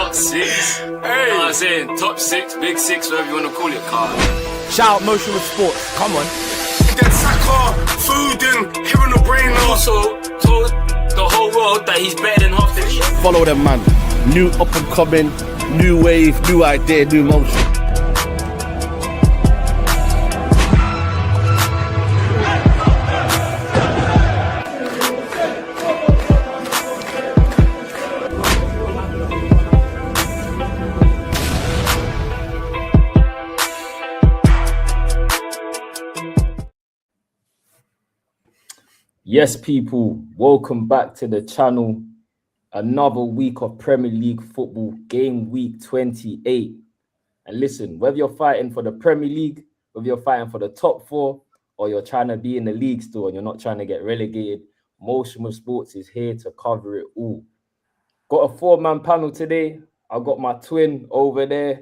Top six. Hey. You know what I'm saying? Top six, big six, whatever you want to call it, Carl. Shout out Motion with Sports. Come on. That soccer, food and hearing the brain. Also told the whole world that he's better than half the league. Follow them, man. New up and coming, new wave, new idea, new motion. Yes, people, welcome back to the channel. Another week of Premier League football, game week 28. And listen, whether you're fighting for the Premier League, whether you're fighting for the top four, or you're trying to be in the league still and you're not trying to get relegated, Motion with Sports is here to cover it all. Got a four-man panel today. I've got my twin over there.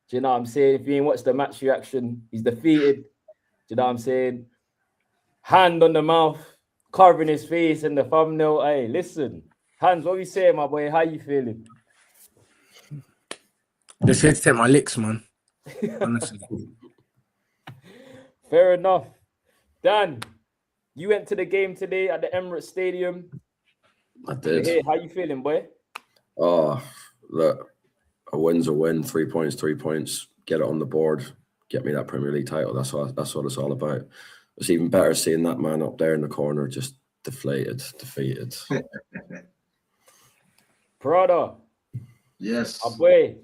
Do you know what I'm saying? If you ain't watched the match reaction, he's defeated. Do you know what I'm saying? Hand on the mouth, covering his face in the thumbnail. Hey, listen. Hans, what are you saying, my boy? How you feeling? Just here to take my licks, man. Honestly. Fair enough. Dan, you went to the game today at the Emirates Stadium. I did. Hey, how you feeling, boy? Oh, look, a win's a win. 3 points, 3 points. Get it on the board. Get me that Premier League title. That's what it's all about. It's even better seeing that man up there in the corner just defeated. Prada. Yes. My boy,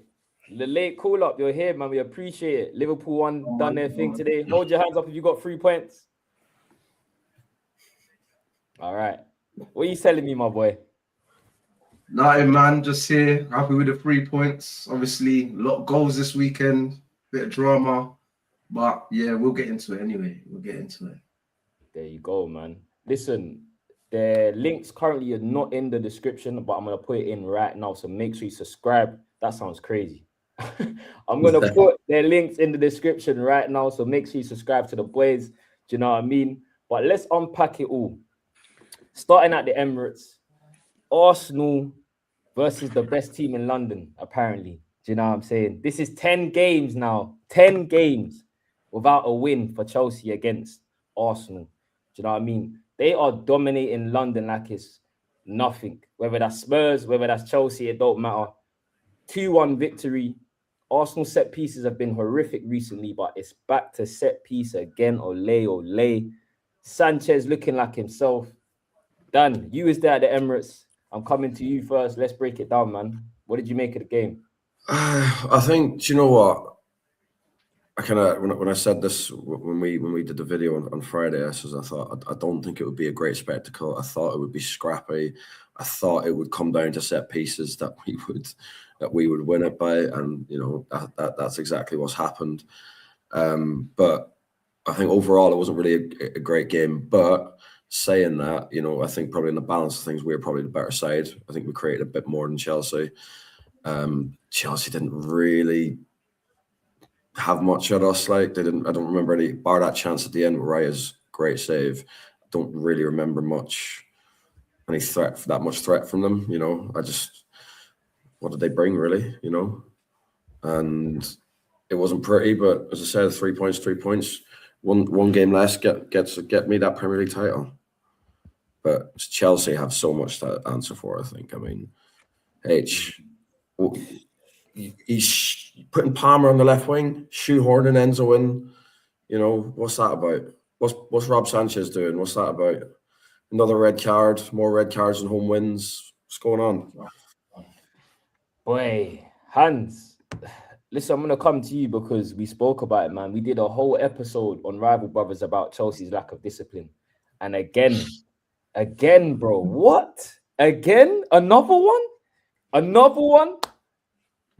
the late call up. You're here, man. We appreciate it. Liverpool done their thing today. Hold your hands up if you got 3 points. All right. What are you telling me, my boy? Nothing, man. Just here. Happy with the 3 points. Obviously, a lot of goals this weekend. Bit of drama. But yeah, we'll get into it anyway. There you go, man. Listen, the links currently are not in the description, but I'm going to put it in right now. So make sure you subscribe. That sounds crazy. I'm going to put their links in the description right now. So make sure you subscribe to the boys. Do you know what I mean? But let's unpack it all. Starting at the Emirates, Arsenal versus the best team in London, apparently. Do you know what I'm saying? This is 10 games now. 10 games without a win for Chelsea against Arsenal. Do you know what I mean? They are dominating London like it's nothing. Whether that's Spurs, whether that's Chelsea, it don't matter. 2-1 victory. Arsenal set pieces have been horrific recently, but it's back to set piece again. Ole. Sanchez looking like himself. Dan, you was there at the Emirates. I'm coming to you first. Let's break it down, man. What did you make of the game? I think, do you know what? I kind of when I said this when we did the video on Friday, I thought I don't think it would be a great spectacle. I thought it would be scrappy. I thought it would come down to set pieces that we would win it by, and you know that's exactly what's happened. But I think overall it wasn't really a great game. But saying that, you know, I think probably in the balance of things we were probably the better side. I think we created a bit more than Chelsea. Chelsea didn't really have much at us. Like they didn't. I don't remember any, bar that chance at the end with Raya's great save. I don't really remember any threat from them. You know, what did they bring really? You know, and it wasn't pretty. But as I said, 3 points. One game less get me that Premier League title. But Chelsea have so much to answer for. I think. I mean, he's putting Palmer on the left wing, shoehorning Enzo in. You know, what's that about? What's Rob Sanchez doing? What's that about? Another red card, more red cards and home wins. What's going on? Boy, Hans, listen, I'm going to come to you because we spoke about it, man. We did a whole episode on Rival Brothers about Chelsea's lack of discipline. And again, bro, what? Again? Another one?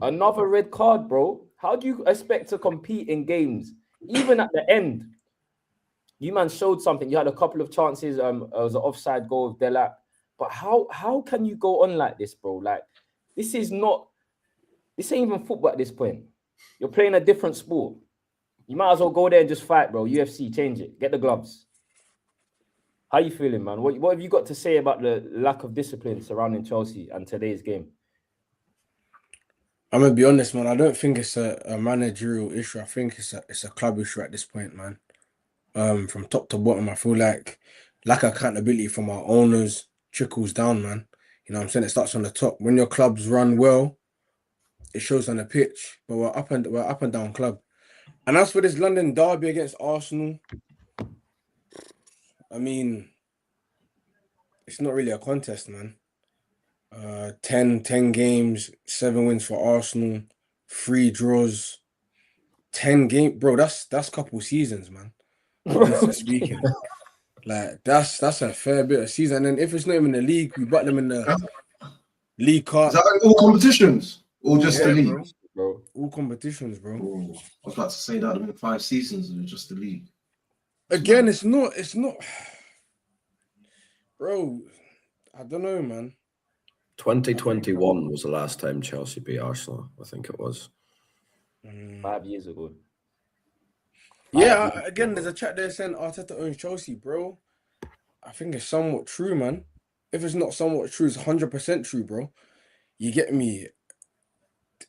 Another red card, bro. How do you expect to compete in games? Even at the end, you man showed something. You had a couple of chances. It was an offside goal of Delap. But how can you go on like this, bro? Like, this ain't even football at this point. You're playing a different sport. You might as well go there and just fight, bro. UFC, change it. Get the gloves. How you feeling, man? What have you got to say about the lack of discipline surrounding Chelsea and today's game? I'm gonna be honest, man. I don't think it's a managerial issue. I think it's a club issue at this point, man. From top to bottom, I feel like lack of accountability from our owners trickles down, man. You know what I'm saying? It starts on the top. When your clubs run well, it shows on the pitch. But we're up and down club. And as for this London derby against Arsenal, I mean, it's not really a contest, man. 10 games, 7 wins for Arsenal, 3 draws, 10 game, bro. That's couple seasons, man. Honestly speaking, like that's a fair bit of season. And then if it's not even the league, we butt them in the League Cup. Is that in all competitions or just the league? bro. All competitions, bro. Oh, I was about to say that would have been 5 seasons and just the league. Again, it's not, bro. I don't know, man. 2021 was the last time Chelsea beat Arsenal. I think it was. 5 years ago. Yeah, again, there's a chat there saying Arteta owns Chelsea, bro. I think it's somewhat true, man. If it's not somewhat true, it's 100% true, bro. You get me?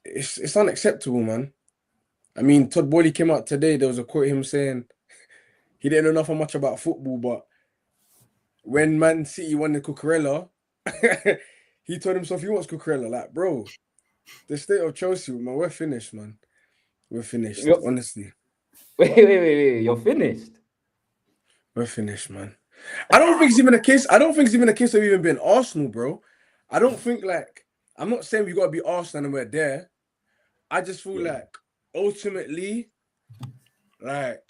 It's unacceptable, man. I mean, Todd Boehly came out today. There was a quote of him saying he didn't know nothing much about football, but when Man City won the Cucurella, he told himself he wants Cucurella. Like, bro, the state of Chelsea, man, we're finished, man. We're finished, honestly. Wait. You're finished. We're finished, man. I don't think it's even a case. I don't think it's even a case of even being Arsenal, bro. I don't think I'm not saying we gotta be Arsenal and we're there. I just feel like ultimately, like,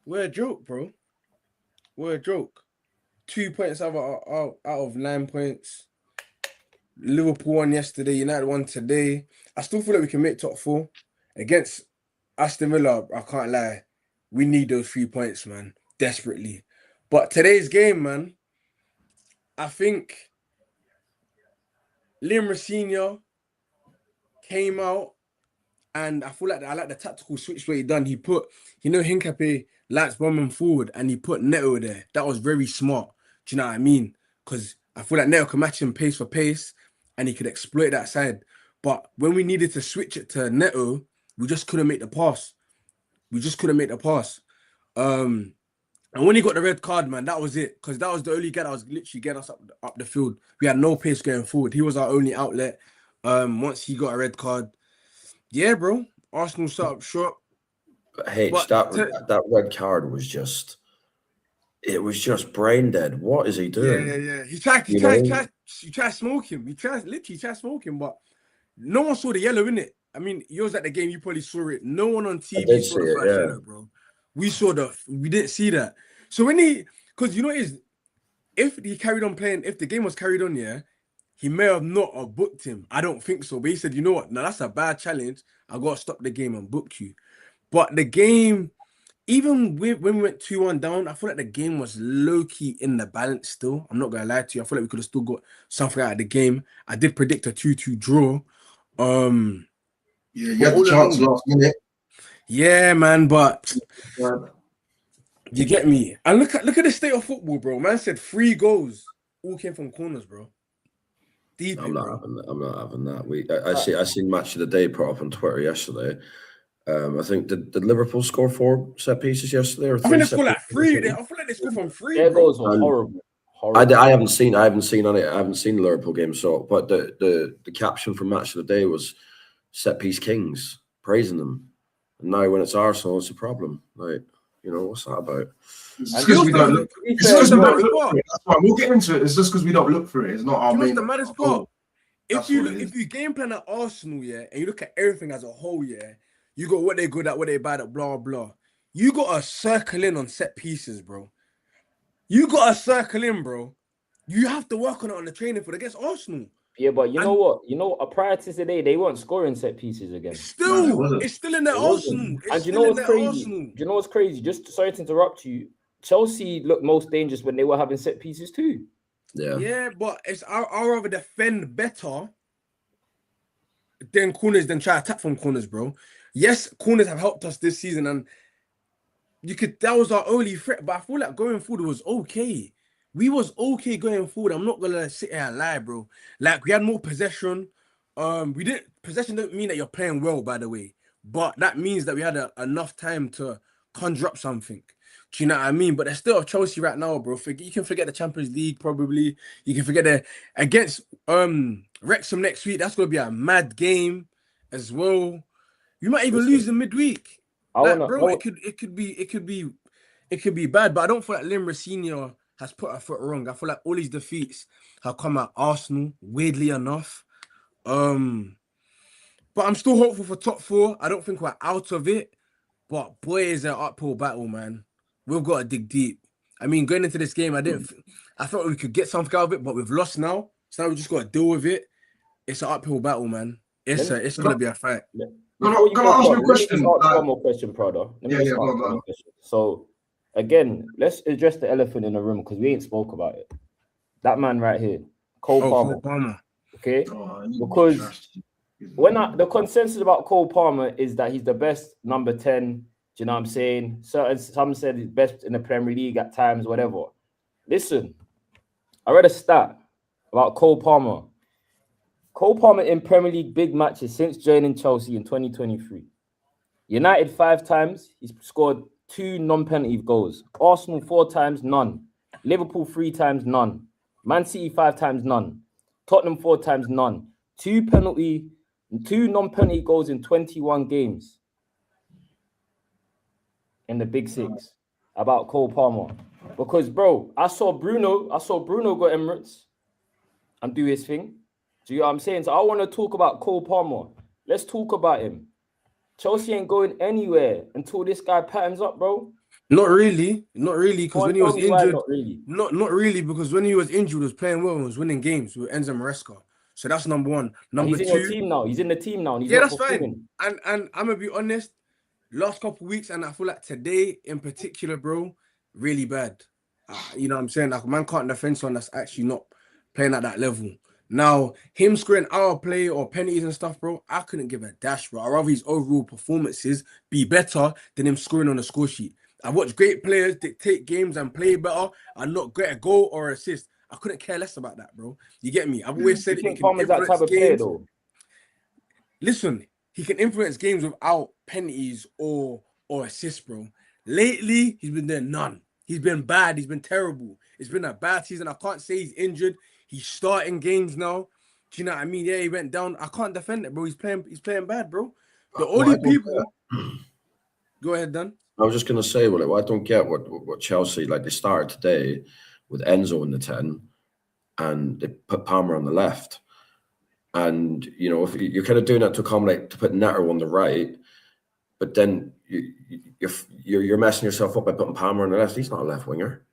we're a joke, bro. We're a joke. 2 points out of 9 points. Liverpool won yesterday. United won today. I still feel like we can make top 4 against Aston Villa. I can't lie. We need those 3 points, man, desperately. But today's game, man, I think Liam Rossini came out, and I feel like I like the tactical switch what he done. He put, Hincapié lights bombing forward, and he put Neto there. That was very smart. Do you know what I mean? Because I feel like Neto can match him pace for pace, and he could exploit that side. But when we needed to switch it to Neto, we just couldn't make the pass. And when he got the red card, man, that was it. Because that was the only guy that was literally getting us up the field. We had no pace going forward. He was our only outlet. Once he got a red card, yeah, bro. Arsenal set up short. But that red card was just, it was just brain dead. What is he doing? Yeah. He tried smoking. He tried smoking, but no one saw the yellow in it. I mean, you was at the game, you probably saw it. No one on TV saw the first yellow, bro. We didn't see that. So because you know if he carried on playing, if the game was carried on, yeah, he may have not have booked him. I don't think so. But he said, you know what? Now that's a bad challenge. I got to stop the game and book you. But the game, even when we went 2-1 down, I feel like the game was low-key in the balance still. I'm not going to lie to you. I feel like we could have still got something out of the game. I did predict a 2-2 draw. Yeah, you had the chance last minute. Yeah, man, but you get me. And look at the state of football, bro. Man said 3 goals all came from corners, bro. I'm not having that. I seen match of the day put up on Twitter yesterday. I think did Liverpool score 4 set pieces yesterday? Or 3 I think they scored like 3. I feel like they scored from 3. Their goals were horrible. I haven't seen any. I haven't seen the Liverpool game. So, but the caption from match of the day was set piece kings, praising them. And now when it's Arsenal, it's a problem. Like, what's that about? It's because we don't look. It's just we don't look for it. That's why we'll get into it. It's just because we don't look for it. It's not our main. The maddest part? If you game plan at Arsenal, yeah, and you look at everything as a whole, yeah, you got what they're good at, what they're bad at, blah blah. You got to circle in on set pieces, bro. You got to circle in, bro. You have to work on it on the training field against Arsenal. Yeah, but you know what? Prior to today, they weren't scoring set pieces again. It's still in their Arsenal. And you know what's crazy? Do you know what's crazy? Just sorry to interrupt you. Chelsea looked most dangerous when they were having set pieces too. Yeah, but I'd rather defend better than corners than try to attack from corners, bro. Yes, corners have helped us this season, and that was our only threat. But I feel like going forward was okay. We was okay going forward. I'm not gonna sit here and lie, bro. Like, we had more possession. we didn't possession don't mean that you're playing well, by the way, but that means that we had enough time to conjure up something. Do you know what I mean? But they're still Chelsea right now, bro. You can forget the Champions League, probably. You can forget the against Wrexham next week. That's gonna be a mad game as well. You might even lose in midweek. It could be bad, but I don't feel like Lim Senior has put her foot wrong. I feel like all these defeats have come at Arsenal, weirdly enough. But I'm still hopeful for top four. I don't think we're out of it. But boy, is an uphill battle, man. We've got to dig deep. I mean, going into this game, I thought we could get something out of it, but we've lost now. So now we just got to deal with it. It's an uphill battle, man. It's gonna be a fight. Can I ask you a question? One more question, Prada. So again, let's address the elephant in the room because we ain't spoke about it. That man right here, Cole Palmer. Okay, because the consensus about Cole Palmer is that he's the best number 10. Do you know what I'm saying? Some said he's best in the Premier League at times, whatever. Listen, I read a stat about Cole Palmer. Cole Palmer in Premier League big matches since joining Chelsea in 2023. United 5 times, he's scored 2 non-penalty goals. Arsenal 4 times, none. Liverpool 3 times, none. Man City 5 times, none. Tottenham 4 times, none. 2 non-penalty goals in 21 games in the Big Six about Cole Palmer. Because, bro, I saw Bruno go Emirates and do his thing. Do you know what I'm saying? So I want to talk about Cole Palmer. Let's talk about him. Chelsea ain't going anywhere until this guy patterns up, bro. Not really, because when he was injured, not really, because when he was injured, he was playing well and was winning games with Enzo Maresca. So that's number one. Number two, he's in your team now. He's in the team now. And he's that's fine. And I'm gonna be honest, last couple of weeks, and I feel like today in particular, bro, really bad. You know what I'm saying? Like, man can't defend someone that's actually not playing at that level. Now, him scoring our play or penalties and stuff, bro, I couldn't give a dash, bro. I'd rather his overall performances be better than him scoring on a score sheet. I watched great players dictate games and play better and not get a goal or assist. I couldn't care less about that, bro. You get me? I've always said he can influence that type of player, though. Listen, he can influence games without penalties or assists, bro. Lately, he's been doing none. He's been bad. He's been terrible. It's been a bad season. I can't say he's injured. He's starting games now. Do you know what I mean? Yeah, he went down. I can't defend it, bro. He's playing bad, bro. The only people. Go ahead, Dan. I was just gonna say, well, I don't get what Chelsea, like, they started today with Enzo in the 10 and they put Palmer on the left. And you know, if you're kind of doing that to accommodate to put Neto on the right, but then you're messing yourself up by putting Palmer on the left. He's not a left winger.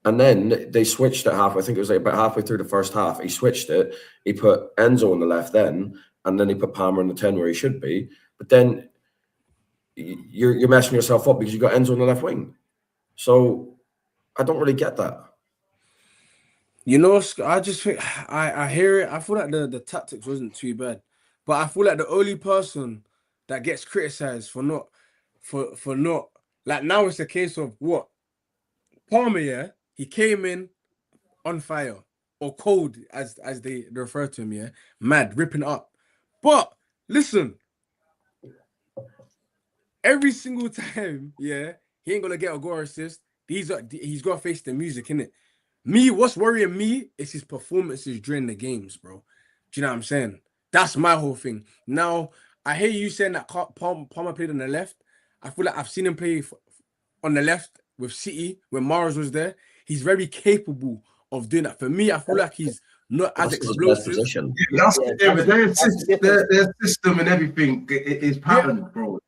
And then they switched it half. I think it was like about halfway through the first half. He switched it. He put Enzo on the left then, and then he put Palmer on the 10 where he should be. But then you're messing yourself up because you got Enzo on the left wing. So I don't really get that. You know, I just think I hear it. I feel like the tactics wasn't too bad, but I feel like the only person that gets criticized for not like, now it's a case of what Palmer, yeah, he came in on fire or cold as they refer to him, yeah, mad, ripping up. But listen, every single time, yeah, he ain't gonna get a goal or assist. He's got to face the music, innit? What's worrying me is his performances during the games, bro. Do you know what I'm saying? That's my whole thing. Now, I hear you saying that Palmer played on the left. I feel like I've seen him play on the left with City when Mahrez was there. He's very capable of doing that. For me, I feel like he's not as explosive. Their system and everything is patterned, bro.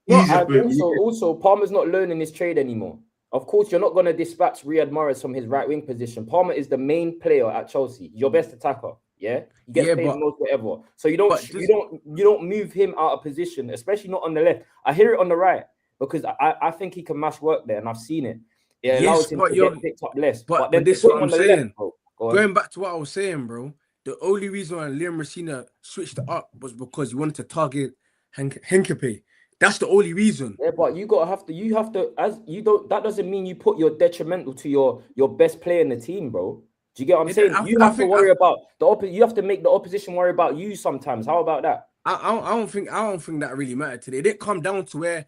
Also, Palmer's not learning his trade anymore. Of course, you're not going to dispatch Riyad Mahrez from his right wing position. Palmer is the main player at Chelsea. Your best attacker. Yeah, he gets paid most whatever. So you don't move him out of position, especially not on the left. I hear it on the right because I think he can mash work there, and I've seen it. It allows him to get picked up less. But then this is what I'm saying. Left, going back to what I was saying, bro. The only reason why Liam Messina switched it up was because he wanted to target Ekitke. That's the only reason. Yeah, but that doesn't mean you put your detrimental to your best player in the team, bro. Do Do you get what I'm saying? You have to worry about you have to make the opposition worry about you sometimes. How about that? I don't think that really mattered today. It didn't come down to where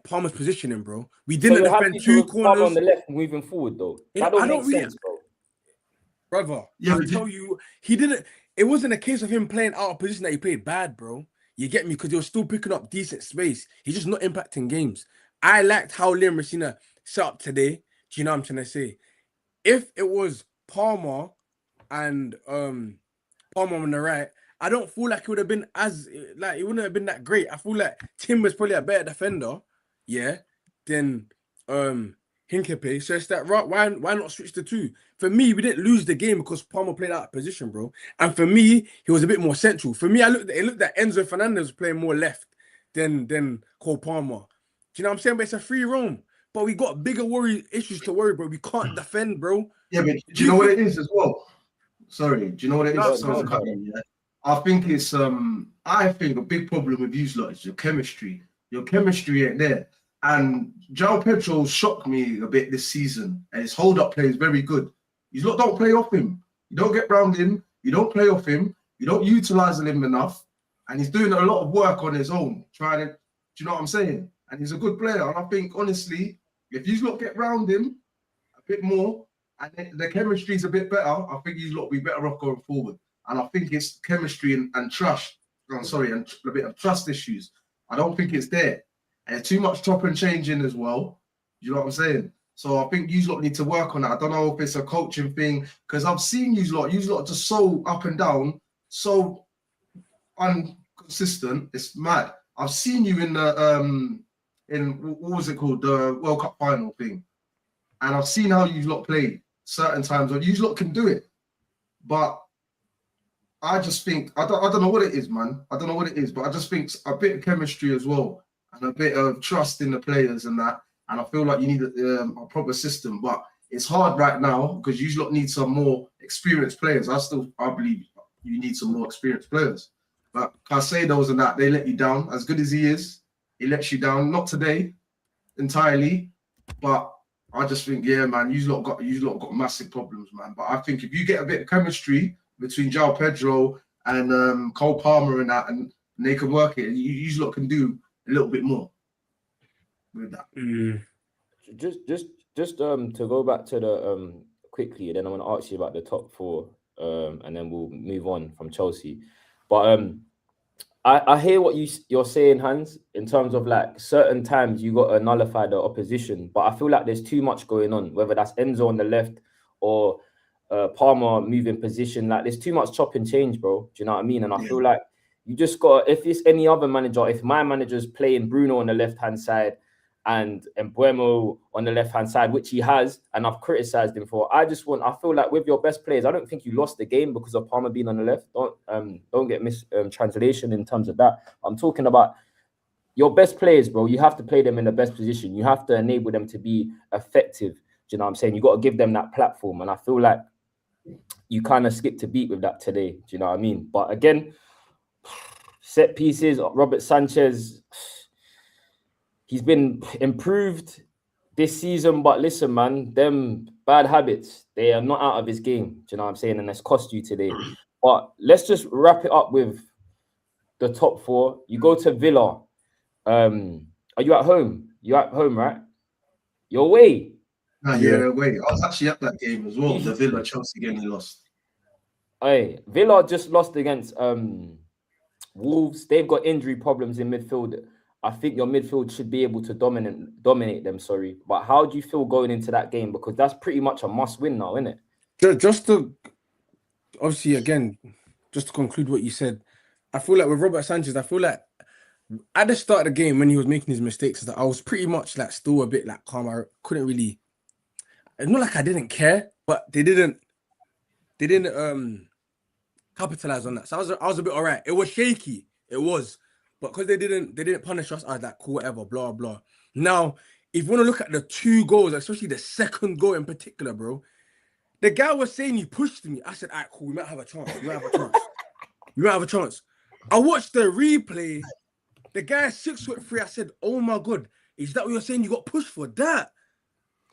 Palmer's positioning, bro. We didn't defend two corners on the left moving forward, though. That don't make sense, bro. Brother, I tell you, he didn't. It wasn't a case of him playing out of position that he played bad, bro. You get me? Because he was still picking up decent space. He's just not impacting games. I liked how Liam Messina set up today. Do you know what I'm trying to say? If it was Palmer and Palmer on the right, I don't feel like it would have been it wouldn't have been that great. I feel like Tim was probably a better defender, than Hinkepe. So it's that why not switch the two? For me, we didn't lose the game because Palmer played out of position, bro. And for me, he was a bit more central. For me, it looked at Enzo Fernandez playing more left than Cole Palmer. Do you know what I'm saying? But it's a free roam. But we got bigger issues to worry, bro. We can't defend, bro. Yeah, but do you know what it is as well? Sorry, do you know what it is? I think it's I think a big problem with you lot is your chemistry. Your chemistry ain't there. And João Pedro shocked me a bit this season, and his hold-up play is very good. You lot don't play off him. You don't get round him. You don't play off him. You don't utilize him enough. And he's doing a lot of work on his own, trying to, do you know what I'm saying? And he's a good player. And I think, honestly, if you lot get round him a bit more, and the chemistry is a bit better, I think you lot will be better off going forward. And I think it's chemistry and trust. I'm sorry, and a bit of trust issues. I don't think it's there. And too much chop and changing as well. You know what I'm saying? So I think you lot need to work on that. I don't know if it's a coaching thing, because I've seen you lot just so up and down, so inconsistent. It's mad. I've seen you in the what was it called, the World Cup final thing, and I've seen how you lot play certain times. You lot can do it, but I just think I don't know what it is, man. I don't know what it is, but I just think a bit of chemistry as well, and a bit of trust in the players and that. And I feel like you need a proper system, but it's hard right now because you lot need some more experienced players. I believe you need some more experienced players. But Caicedo and that, they let you down. As good as he is, he lets you down. Not today, entirely, but I just think, yeah, man, you lot got massive problems, man. But I think if you get a bit of chemistry between João Pedro and Cole Palmer and that, and they can work it, you lot can do a little bit more with that. Just to go back to the quickly, and then I'm gonna ask you about the top four, and then we'll move on from Chelsea. But I hear what you're saying, Hans, in terms of like certain times you got to nullify the opposition, but I feel like there's too much going on, whether that's Enzo on the left or Palmer moving position. Like there's too much chop and change, bro. Do you know what I mean? And I feel like you just got, if it's any other manager, if my manager's playing Bruno on the left-hand side and Mbuemo on the left-hand side, which he has, and I've criticized him for, I feel like with your best players, I don't think you lost the game because of Palmer being on the left. Don't get translation in terms of that. I'm talking about your best players, bro. You have to play them in the best position. You have to enable them to be effective. Do you know what I'm saying? You got to give them that platform. And I feel like you kind of skipped a beat with that today. Do you know what I mean? But again, set pieces, Robert Sanchez, he's been improved this season, but listen, man, them bad habits, they are not out of his game. Do you know what I'm saying? And that's cost you today. But let's just wrap it up with the top four. You go to Villa. Are you at home? You're at home, right? You're away. Nah, yeah, away. I was actually at that game as well. The Villa Chelsea game he lost. Hey, Villa just lost against Wolves. They've got injury problems in midfield. I think your midfield should be able to dominate them. Sorry, but how do you feel going into that game? Because that's pretty much a must-win now, isn't it? Just to obviously again, just to conclude what you said, I feel like with Robert Sanchez, I feel like at the start of the game when he was making his mistakes, I was pretty much like still a bit like calm. I couldn't really. It's not like I didn't care, but they didn't capitalize on that. So I was a bit all right. It was shaky. It was. But because they didn't punish us, I was like, cool, whatever, blah, blah. Now, if you want to look at the two goals, especially the second goal in particular, bro, the guy was saying he pushed me. I said, all right, cool, we might have a chance. We might have a chance. I watched the replay. The guy is 6'3". I said, oh my God, is that what you're saying you got pushed for that?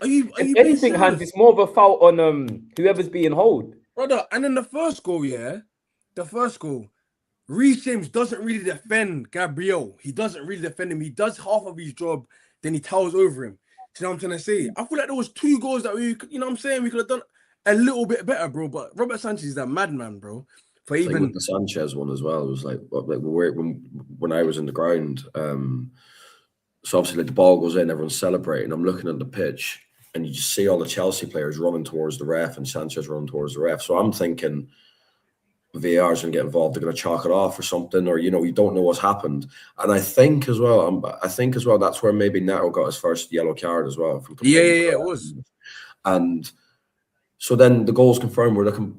If being anything, Hans, serious? it's more of a foul on whoever's being hold. Brother? And then the first goal, Reece James doesn't really defend Gabriel. He doesn't really defend him. He does half of his job, then he towers over him. Do you know what I'm trying to say? I feel like there was 2 goals that we, you know what I'm saying, we could have done a little bit better, bro. But Robert Sanchez is a madman, bro. For I think even with the Sanchez one as well, it was like when I was in the ground. So obviously, like the ball goes in, everyone's celebrating. I'm looking at the pitch, and you just see all the Chelsea players running towards the ref, and Sanchez running towards the ref. So I'm thinking VAR is going to get involved. They're going to chalk it off or something, or you don't know what's happened. And I think as well, that's where maybe Neto got his first yellow card as well. yeah, it was. And so then the goal's confirmed. We're looking,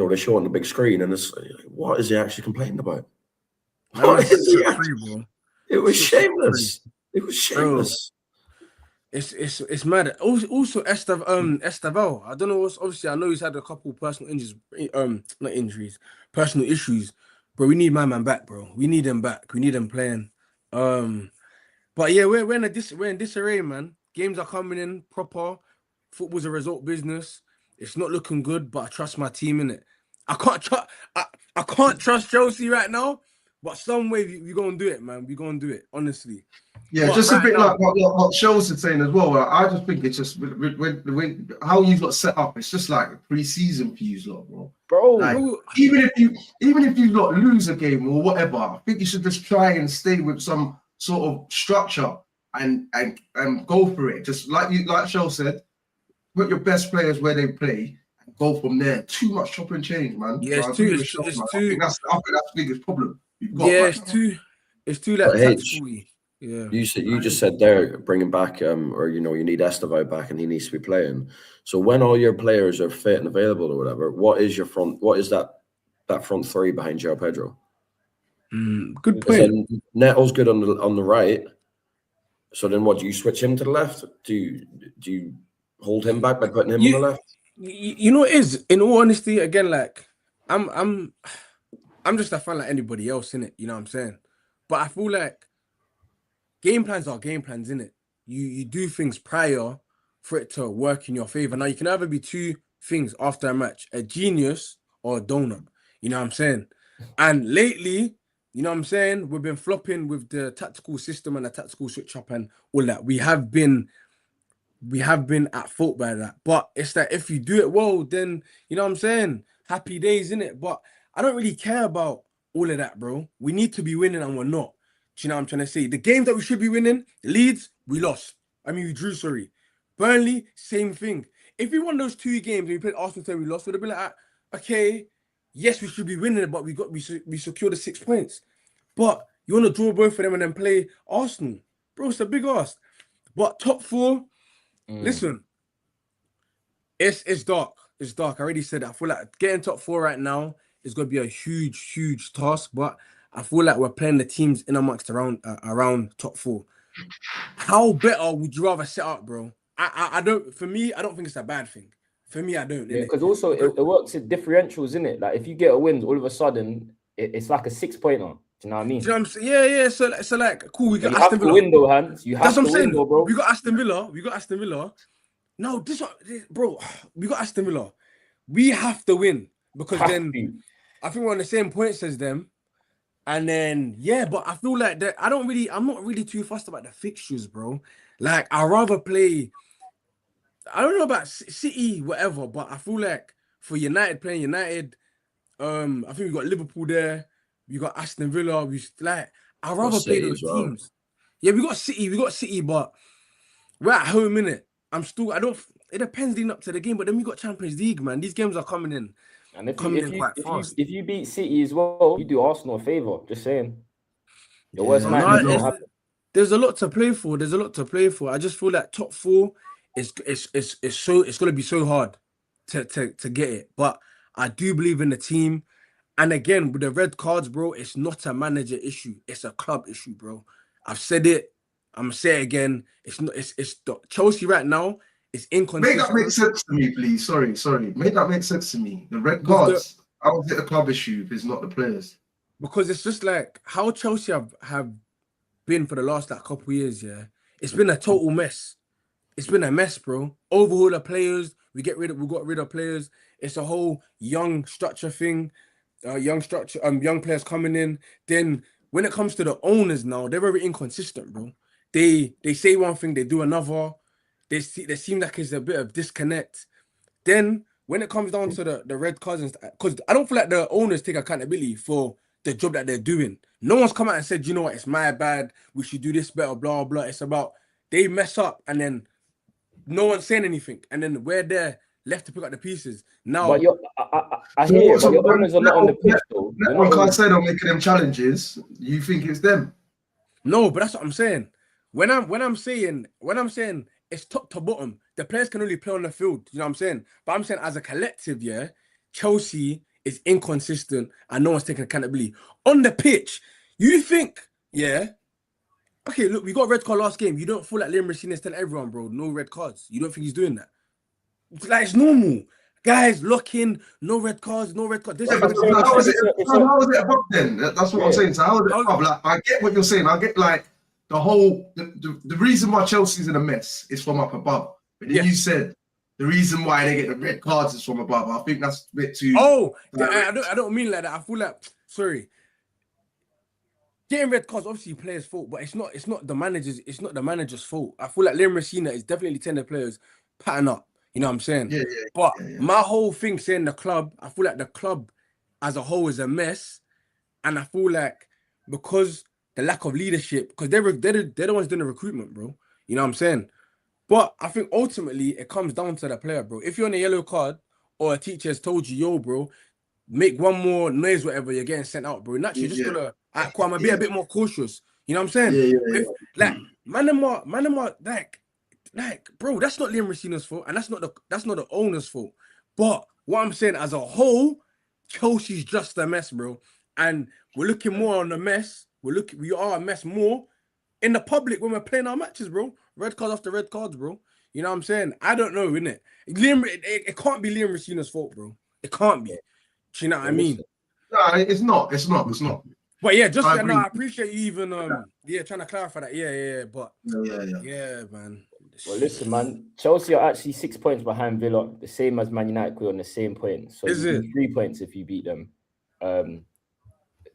they show it on the big screen, and it's what is he actually complaining about? What is he actually? It was shameless. It was shameless. It's mad. Also Estaval. I don't know what's obviously. I know he's had a couple personal injuries, not injuries, personal issues. But we need my man back, bro. We need him back. We need him playing. But yeah, we're in disarray, man. Games are coming in proper. Football's a result business. It's not looking good, but I trust my team in it. I can't trust Chelsea right now, but some way we gonna do it, man. We gonna do it, honestly. Yeah, But just right a bit now, like what Shows is saying as well. I just think it's just with how you got set up. It's just like a pre-season for you lot, bro. Like, even if you not lose a game or whatever, I think you should just try and stay with some sort of structure and go for it. Just like Show said, put your best players where they play and go from there. Too much chop and change, man. Yeah, so it's too. I think that's the biggest problem we've got. Yeah, right it's now. too. It's too like tactical. Yeah. You just said there bringing back or you need Estevao back and he needs to be playing. So when all your players are fit and available or whatever, what is that front three behind João Pedro? Good point. Neto's good on the right. So then what do you switch him to the left? Do you hold him back by putting him on the left? You know what it is, in all honesty, again, like I'm just a fan like anybody else, innit? You know what I'm saying? But I feel like game plans are game plans, innit? You do things prior for it to work in your favor. Now you can either be 2 things after a match, a genius or a donut. You know what I'm saying? And lately, you know what I'm saying, we've been flopping with the tactical system and the tactical switch up and all that. We have been at fault by that. But it's that if you do it well, then you know what I'm saying? Happy days, innit? But I don't really care about all of that, bro. We need to be winning and we're not. Do you know what I'm trying to say? The games that we should be winning, Leeds, we lost. We drew, sorry. Burnley, same thing. If we won those 2 games and we played Arsenal and we lost, we'd have been like, okay, yes, we should be winning it, but we secured the 6 points. But you want to draw both of them and then play Arsenal. Bro, it's a big ask. But top 4, listen, it's dark. It's dark. I already said that. I feel like getting top 4 right now is going to be a huge, huge task, but I feel like we're playing the teams in amongst around top 4. How better would you rather set up, bro? I don't. For me, I don't think it's a bad thing. For me, I don't. Yeah, because also it works in differentials, isn't it? Like if you get a win, all of a sudden it's like a 6-pointer. Do you know what I mean? Do you know what I'm saying? Yeah. So like, cool. We got you Aston Villa. Have to win, though, Hans. You have That's what to I'm saying, win, though, bro. We got Aston Villa. No, bro. We got Aston Villa. We have to win because then I think we're on the same points as them. And then but I feel like that I'm not really too fussed about the fixtures, bro. Like I'd rather play. I don't know about City, whatever, but I feel like for United playing United, I think we got Liverpool there. We got Aston Villa. I'd rather play those teams. Yeah, we got City, but we're at home, innit? It depends leading up to the game, but then we got Champions League, man. These games are coming in. And if you beat City as well, you do Arsenal a favour. Just saying. The worst match. There's a lot to play for. I just feel like top 4 it's gonna be so hard to get it. But I do believe in the team. And again, with the red cards, bro, it's not a manager issue. It's a club issue, bro. I've said it. I'm gonna say it again. It's not. It's Chelsea right now. It's inconsistent. Make that make sense to me, please. Sorry. Make that make sense to me. The red cards. How is it a club issue if it's not the players? Because it's just like how Chelsea have been for the last couple of years. Yeah, it's been a total mess. it's been a mess, bro. Overhaul the players. We got rid of players. It's a whole young structure thing. Young players coming in. Then when it comes to the owners now, they're very inconsistent, bro. They say one thing, they do another. They seem like it's a bit of disconnect. Then when it comes down to the red cards, because I don't feel like the owners take accountability for the job that they're doing. No one's come out and said, you know what, it's my bad. We should do this better, blah, blah. It's about they mess up and then no one's saying anything. And then we're there left to pick up the pieces. Now, But I hear you, but your owners are not on the pitch, though. One can't say they're making them challenges. You think it's them? no, but that's what I'm saying. When I'm saying it's top to bottom, the players can only play on the field. You know what I'm saying? But I'm saying as a collective, yeah, Chelsea is inconsistent and no one's taking accountability. On the pitch, you think, yeah, okay, look, we got a red card last game. You don't feel like Liam Messina's telling everyone, bro, no red cards. You don't think he's doing that? It's like it's normal. Guys, lock in, no red cards, no red cards. Yeah, but how is it above then? That's what I'm saying. So how is it above? Like, I get what you're saying. I get like the reason why Chelsea's in a mess is from up above. But then you said the reason why they get the red cards is from above. I think that's a bit too. Oh, I don't mean like that. I feel like getting red cards obviously players' fault, but it's not the manager's fault. I feel like Liam Messina is definitely telling the players pattern up. You know what I'm saying? Yeah. But my whole thing saying the club, I feel like the club as a whole is a mess, and I feel like because the lack of leadership, because they're the ones doing the recruitment, bro. You know what I'm saying? But I think ultimately it comes down to the player, bro. If you're on a yellow card or a teacher has told you, yo, bro, make one more noise, whatever, you're getting sent out, bro. Naturally, you're just gonna, I'm gonna be a bit more cautious. You know what I'm saying? Like, man, like, bro, that's not Liam Messina's fault, and that's not the owner's fault. But what I'm saying, as a whole, Chelsea's just a mess, bro. And we're looking more on the mess. We are a mess more in the public when we're playing our matches, bro. Red cards after red cards, bro. You know what I'm saying? I don't know, innit? It can't be Liam Messina's fault, bro. It can't be. Do you know what I mean? No, it's not. It's not. But yeah, I appreciate you even trying to clarify that. But man. Well, listen, man. Chelsea are actually 6 points behind Villa, the same as Man United. We're on the same point. So is it 3 points if you beat them?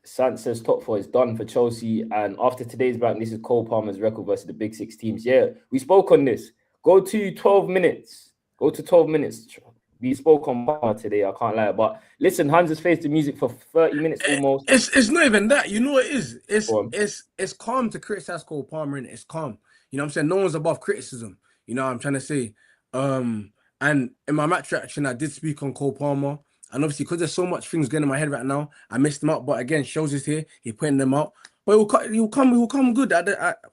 Sant says top four is done for Chelsea, and after today's back, this is Cole Palmer's record versus the big six teams. Yeah, we spoke on this. Go to 12 minutes. We spoke on Palmer today, I can't lie. But listen, Hans has faced the music for 30 minutes almost. It's not even that. You know what it is? It's calm to criticize Cole Palmer, and it's calm. You know what I'm saying? No one's above criticism. You know what I'm trying to say? And in my match reaction, I did speak on Cole Palmer. And obviously, because there's so much things going in my head right now, I missed him out. But again, shows is here. He pointed them out. But he'll come good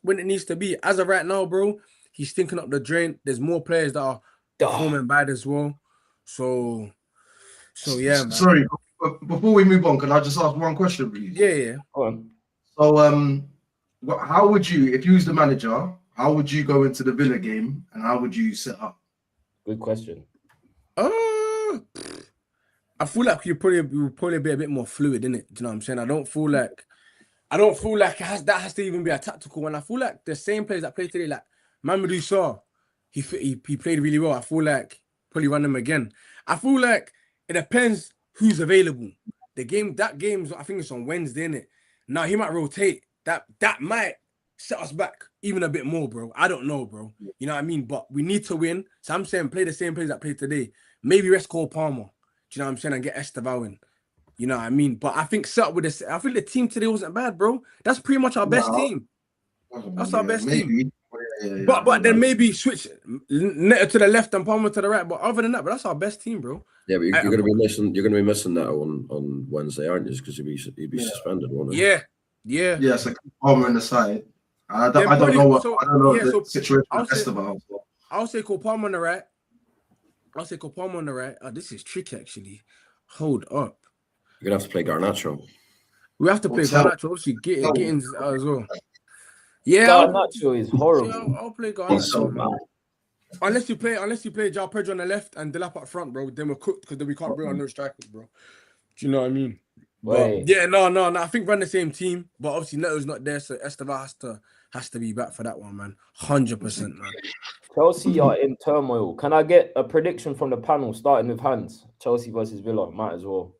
when it needs to be. As of right now, bro, he's stinking up the drain. There's more players that are performing bad as well. So yeah, man. Sorry, before we move on, can I just ask one question, please? Yeah. Go on. So, how would you, if you was the manager, how would you go into the Villa game and how would you set up? Good question. I feel like you'll probably be a bit more fluid, innit? Do you know what I'm saying? I don't feel like that has to even be a tactical one. I feel like the same players that played today, like Mamadou Sarr, he played really well. I feel like probably run him again. I feel like it depends who's available. That game's I think it's on Wednesday, innit? Now he might rotate. That might set us back even a bit more, bro. I don't know, bro. You know what I mean? But we need to win. So I'm saying play the same players that played today. Maybe rest Cole Palmer. Do you know what I'm saying? And get Esteval in. You know what I mean? But I think set up with this. I think the team today wasn't bad, bro. That's pretty much our best team. That's our best team. But then maybe switch Neto to the left and Palmer to the right. But other than that, that's our best team, bro. Yeah, but you're going to be missing. You're going to be missing that on Wednesday, aren't you? Because he'd be suspended, won't he? Yeah. So Palmer on the side. I don't know the situation with Esteval. I'll say Cole Palmer on the right. Oh, this is tricky, actually. Hold up. You're going to have to play Garnacho. We have to play Garnacho. Obviously, Gittins as well. Yeah, Garnacho is horrible. Yeah, I'll play Garnacho. Unless you play João Pedro on the left and Delap up front, bro, then we're cooked because then we can't bring on no strikers, bro. Do you know what I mean? But, yeah, no. I think we're on the same team, but obviously Neto's not there, so Esteval has to be back for that one, man. 100%, man. Chelsea are in turmoil. Can I get a prediction from the panel, starting with Hans? Chelsea versus Villa, might as well.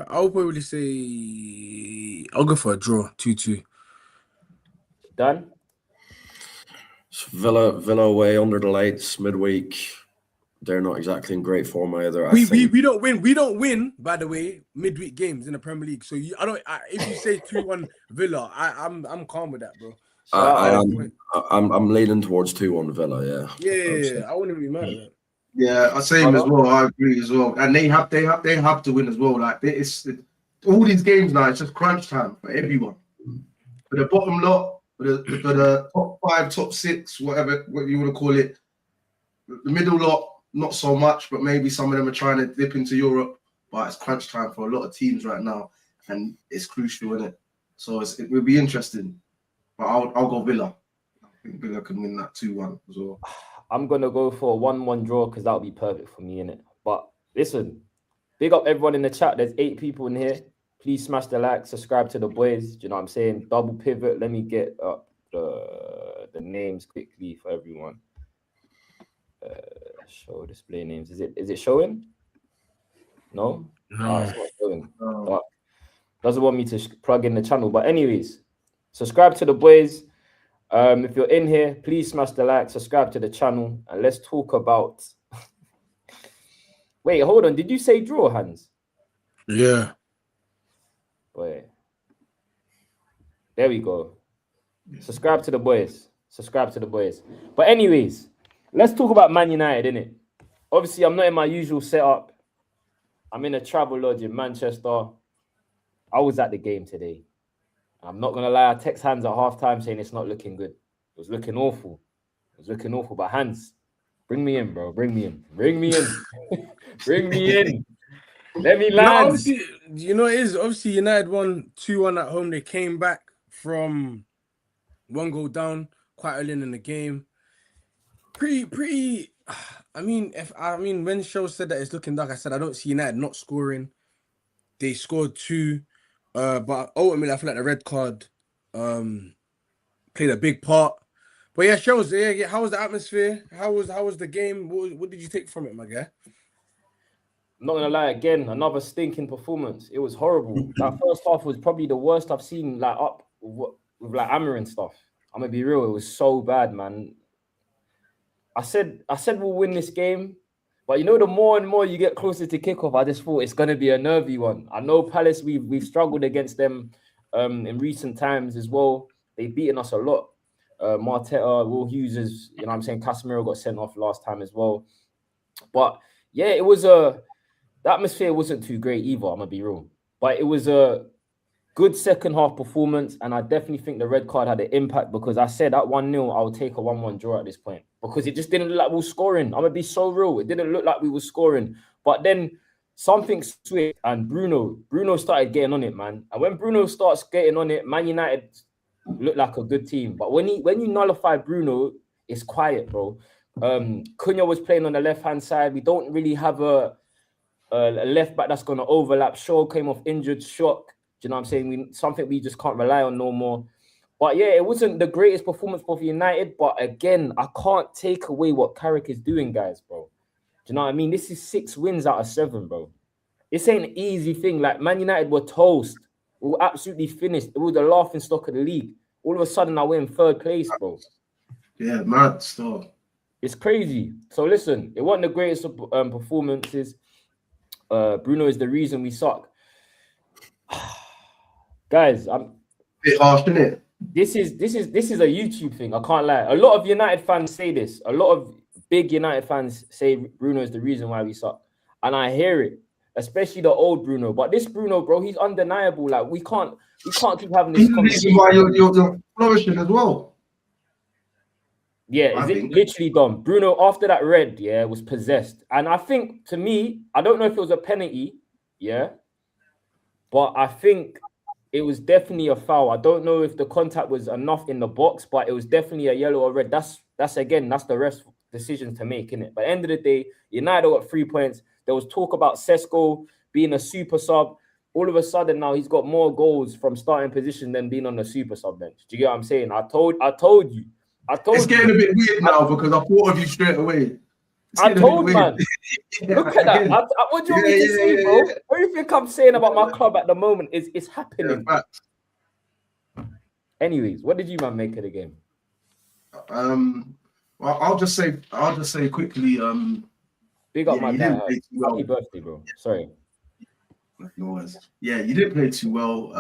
I'll probably say I'll go for a draw, 2-2. Dan? Villa away under the lights midweek. They're not exactly in great form either. We don't win. We don't win, by the way, midweek games in the Premier League. So if you say 2-1 Villa, I'm calm with that, bro. I'm leaning towards 2-1 Villa. Yeah. I wouldn't be mad at that. Yeah, I say him as well. I agree as well, and they have to win as well. Like all these games now, it's just crunch time for everyone. For the bottom lot, for the top 5, top 6, what you want to call it. The middle lot, not so much, but maybe some of them are trying to dip into Europe. But it's crunch time for a lot of teams right now, and it's crucial, isn't it? So it will be interesting. But I'll go Villa. I think Villa can win that 2-1 as well. I'm going to go for a 1-1 draw because that would be perfect for me, innit? But listen, big up everyone in the chat. There's 8 people in here. Please smash the like, subscribe to the boys. Do you know what I'm saying? Double pivot. Let me get up the names quickly for everyone. Show display names. Is it showing? No? No. It's not showing. But doesn't want me to plug in the channel. But anyways, subscribe to the boys. If you're in here, please smash the like, subscribe to the channel, and let's talk about. Wait, hold on. Did you say draw, Hans? Yeah. Wait. There we go. Subscribe to the boys. Subscribe to the boys. But anyways, let's talk about Man United, innit? Obviously, I'm not in my usual setup. I'm in a travel lodge in Manchester. I was at the game today. I'm not going to lie, I text Hans at halftime saying it's not looking good. It was looking awful. But Hans, bring me in, bro. Bring me in. Bring me in. Let me land. Obviously, obviously United won 2-1 at home. They came back from 1 goal down quite early in the game. Pretty. When Show said that it's looking dark, I said I don't see United not scoring. They scored 2. But ultimately, I feel like the red card played a big part. But yeah, Shows, how was the atmosphere? How was the game? What did you take from it, my guy? I'm not going to lie, again, another stinking performance. It was horrible. That first half was probably the worst I've seen, like, up with like Ammer and stuff. I'm going to be real. It was so bad, man. I said we'll win this game. But the more and more you get closer to kickoff, I just thought it's going to be a nervy one. I know Palace, we've struggled against them in recent times as well. They've beaten us a lot. Marteta, Will Hughes is, Casemiro got sent off last time as well. But yeah, the atmosphere wasn't too great either, I'm going to be real. But it was a good second half performance, and I definitely think the red card had an impact because I said at 1-0, I would take a 1-1 draw at this point because it just didn't look like we were scoring. I'm going to be so real. It didn't look like we were scoring. But then something switched, and Bruno started getting on it, man. And when Bruno starts getting on it, Man United look like a good team. But when you nullify Bruno, it's quiet, bro. Cunha was playing on the left-hand side. We don't really have a left back that's going to overlap. Shaw came off injured, shock. Do you know what I'm saying? Something we just can't rely on no more. But yeah, it wasn't the greatest performance for United. But again, I can't take away what Carrick is doing, guys, bro. Do you know what I mean? This is 6 wins out of 7, bro. This ain't an easy thing. Like, Man United were toast. We were absolutely finished. We were the laughing stock of the league. All of a sudden, now we're in 3rd place, bro. Yeah, mad stuff. It's crazy. So listen, it wasn't the greatest performances. Bruno is the reason we suck. Guys, Bit harsh, isn't it? This is a YouTube thing. I can't lie. A lot of United fans say this. A lot of big United fans say Bruno is the reason why we suck, and I hear it, especially the old Bruno. But this Bruno, bro, he's undeniable. Like we can't keep having this conversation. This is why you're flourishing as well. Yeah, is it literally done? Bruno, after that red, was possessed. And I think, to me, I don't know if it was a penalty, but I think it was definitely a foul. I don't know if the contact was enough in the box, but it was definitely a yellow or red. That's the rest decisions to make, innit? But at the end of the day, United got 3 points. There was talk about Sesko being a super sub. all of a sudden now he's got more goals from starting position than being on the super sub bench. Do you get what I'm saying? I told you. It's getting a bit weird now because I thought of you straight away. I told man. Yeah, Look at that. What do you want me to say, bro? Everything I'm saying about my club at the moment is happening. Anyways, what did you man make of the game? Well, I'll just say quickly. Big up Yeah, my you guy. didn't play too well. Happy birthday, bro. Sorry. Yeah, you didn't play too well.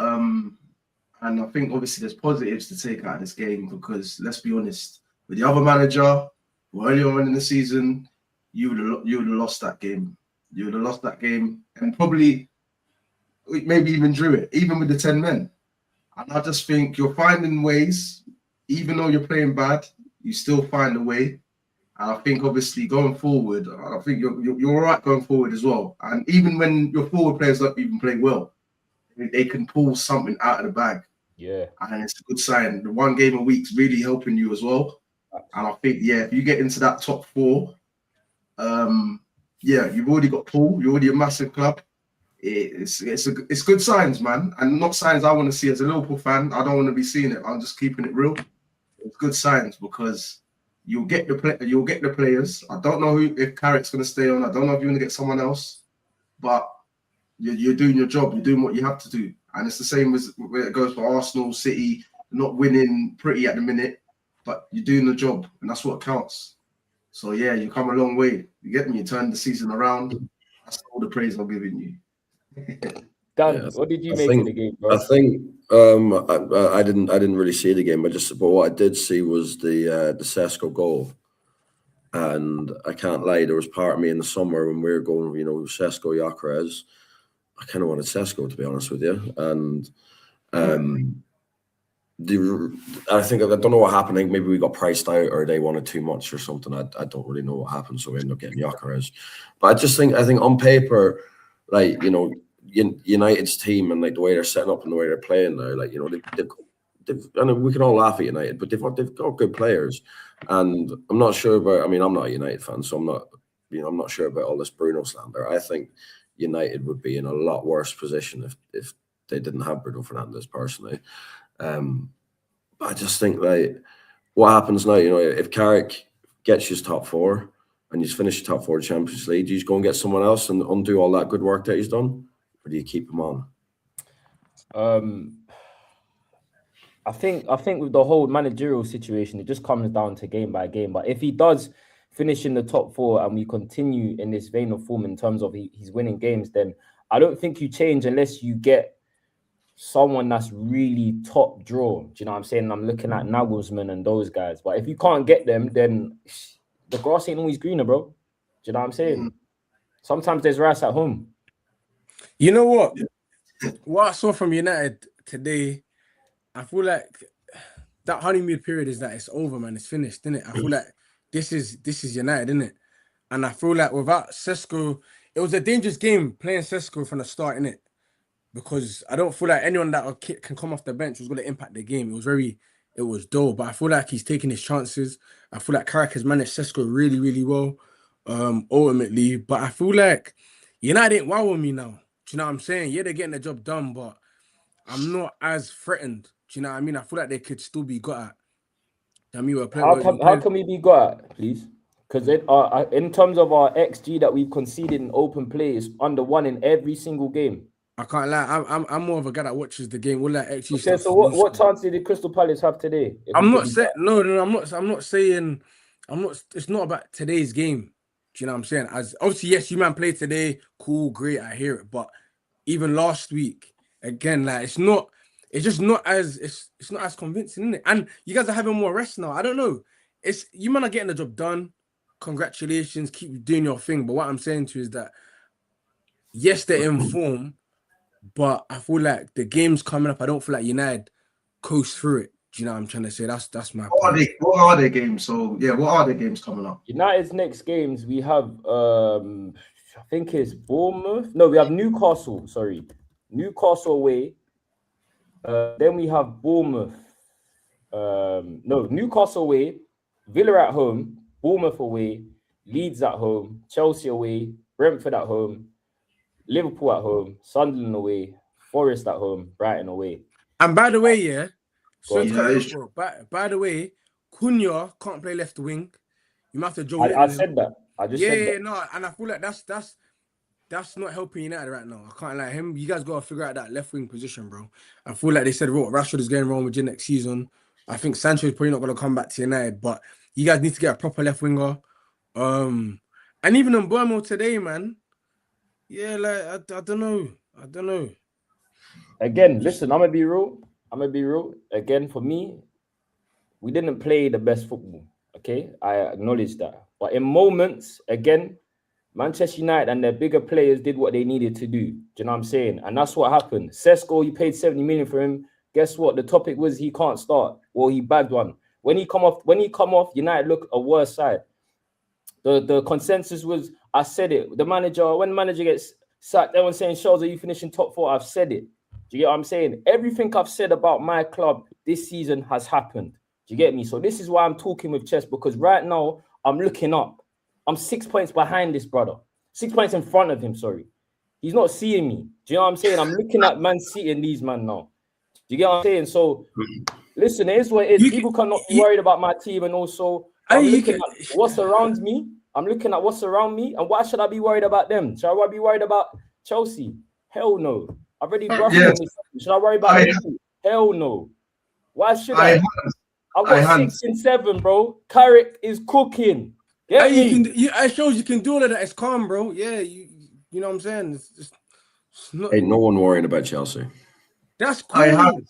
And I think obviously there's positives to take out of this game because let's be honest, with the other manager, earlier on in the season, you would have lost that game. You would have lost that game and probably maybe even drew it, even with the 10 men. And I just think you're finding ways, even though you're playing bad, you still find a way. And I think obviously going forward, I think you're all right going forward as well. And even when your forward players don't even play well, they can pull something out of the bag. Yeah. And it's a good sign. The one game a week's really helping you as well. And I think, yeah, if you get into that top 4, yeah, you've already got Paul. You're already a massive club. It's good signs, man. And not signs I want to see as a Liverpool fan. I don't want to be seeing it. I'm just keeping it real. It's good signs because you'll get the players. I don't know if Carrick's going to stay on. I don't know if you're going to get someone else. But you're doing your job. You're doing what you have to do. And it's the same as where it goes for Arsenal, City. Not winning pretty at the minute, but you're doing the job. And that's what counts. So, yeah, you come a long way. You get me? You turn the season around. That's all the praise I'm giving you. Dan, what did you make of the game, bro? I think I didn't really see the game. But what I did see was the Sesko goal, and I can't lie. There was part of me in the summer when we were going, Sesko, Gyökeres. I kind of wanted Sesko, to be honest with you, and I think I don't know what happened. Maybe we got priced out, or they wanted too much, or something. I don't really know what happened, so we ended up getting Gyökeres. But I think on paper, like United's team and like the way they're setting up and the way they're playing now, like they've I mean, we can all laugh at United, but they've got good players, and I'm not sure about. I mean, I'm not a United fan, so I'm not sure about all this Bruno slander. I think United would be in a lot worse position if they didn't have Bruno Fernandes personally. But I just think like what happens now, if Carrick gets his top 4 and he's finished top 4 Champions League, do you just go and get someone else and undo all that good work that he's done? Or do you keep him on? I think with the whole managerial situation, it just comes down to game by game. But if he does finish in the top 4 and we continue in this vein of form in terms of he's winning games, then I don't think you change unless you get someone that's really top draw. Do you know what I'm saying? I'm looking at Nagelsmann and those guys. But if you can't get them, then the grass ain't always greener, bro. Do you know what I'm saying? Sometimes there's rice at home. You know what? What I saw from United today, I feel like that honeymoon period is that it's over, man. It's finished, innit? I feel like this is United, innit? And I feel like without Sesko, it was a dangerous game playing Sesko from the start, innit? Because I don't feel like anyone that can come off the bench was going to impact the game. It was dull, but I feel like he's taking his chances. I feel like Carrick has managed Sesko really, really well, ultimately. But I feel like United ain't wowing me now. Do you know what I'm saying? Yeah, they're getting the job done, but I'm not as threatened. Do you know what I mean? I feel like they could still be got at. How can we be got at, please? Because in terms of our XG that we've conceded in open play is under 1 in every single game. I can't lie. I'm more of a guy that watches the game. All that XG stuff. So what chance did Crystal Palace have today? I'm not saying no. I'm not saying. It's not about today's game. Do you know what I'm saying? As obviously, yes, you man played today. Cool, great. I hear it. But even last week, again, like it's not. It's just not as it's not as convincing, isn't it? And you guys are having more rest now. I don't know. It's you man are getting the job done. Congratulations, keep doing your thing. But what I'm saying to you is that yes, they're in form. But I feel like the game's coming up. I don't feel like United coast through it. Do you know what I'm trying to say? That's my point. What are their games? So yeah, what are their games coming up? United's next games we have I think it's Bournemouth. No, we have Newcastle. Sorry, Newcastle away. Then we have Bournemouth. Newcastle away, Villa at home, Bournemouth away, Leeds at home, Chelsea away, Brentford at home, Liverpool at home, Sunderland away, Forest at home, Brighton away. And by the way, yeah. So on. Yeah, it's bro, by the way, Cunha can't play left wing. You might have to Joe. I said that. I just said yeah, that. no, and I feel like that's not helping United right now. I can't like him. You guys gotta figure out that left wing position, bro. I feel like they said, Rashford is going wrong with you next season. I think Sancho is probably not gonna come back to United, but you guys need to get a proper left winger. And even on Burmo today, man. Yeah, like I don't know. Again, listen, I'm gonna be real. Again, for me, we didn't play the best football. Okay, I acknowledge that. But in moments, again, Manchester United and their bigger players did what they needed to do. Do you know what I'm saying? And that's what happened. Sesko, you paid 70 million for him. Guess what? The topic was he can't start. Well, he bagged one. When he come off, United look a worse side. The consensus was, I said it. When the manager gets sacked, everyone's saying, Charles, are you finishing top 4? I've said it. Do you get what I'm saying? Everything I've said about my club this season has happened. Do you get me? So this is why I'm talking with Chess, because right now I'm looking up. I'm 6 points behind this brother. 6 points in front of him, sorry. He's not seeing me. Do you know what I'm saying? I'm looking at Man City and these man now. Do you get what I'm saying? So, listen, it is what it is. People cannot be worried about my team, and also I'm looking at what's around me. I'm looking at what's around me, and why should I be worried about them? Should I be worried about Chelsea? Hell no. I've already brushed on this. Should I worry about Liverpool? Hell no. Why should I? I've got 6 and 7, bro. Carrick is cooking. Yeah, it shows you can do all of that. It's calm, bro. Yeah, you know what I'm saying? It's not, Ain't no one worrying about Chelsea. That's cool.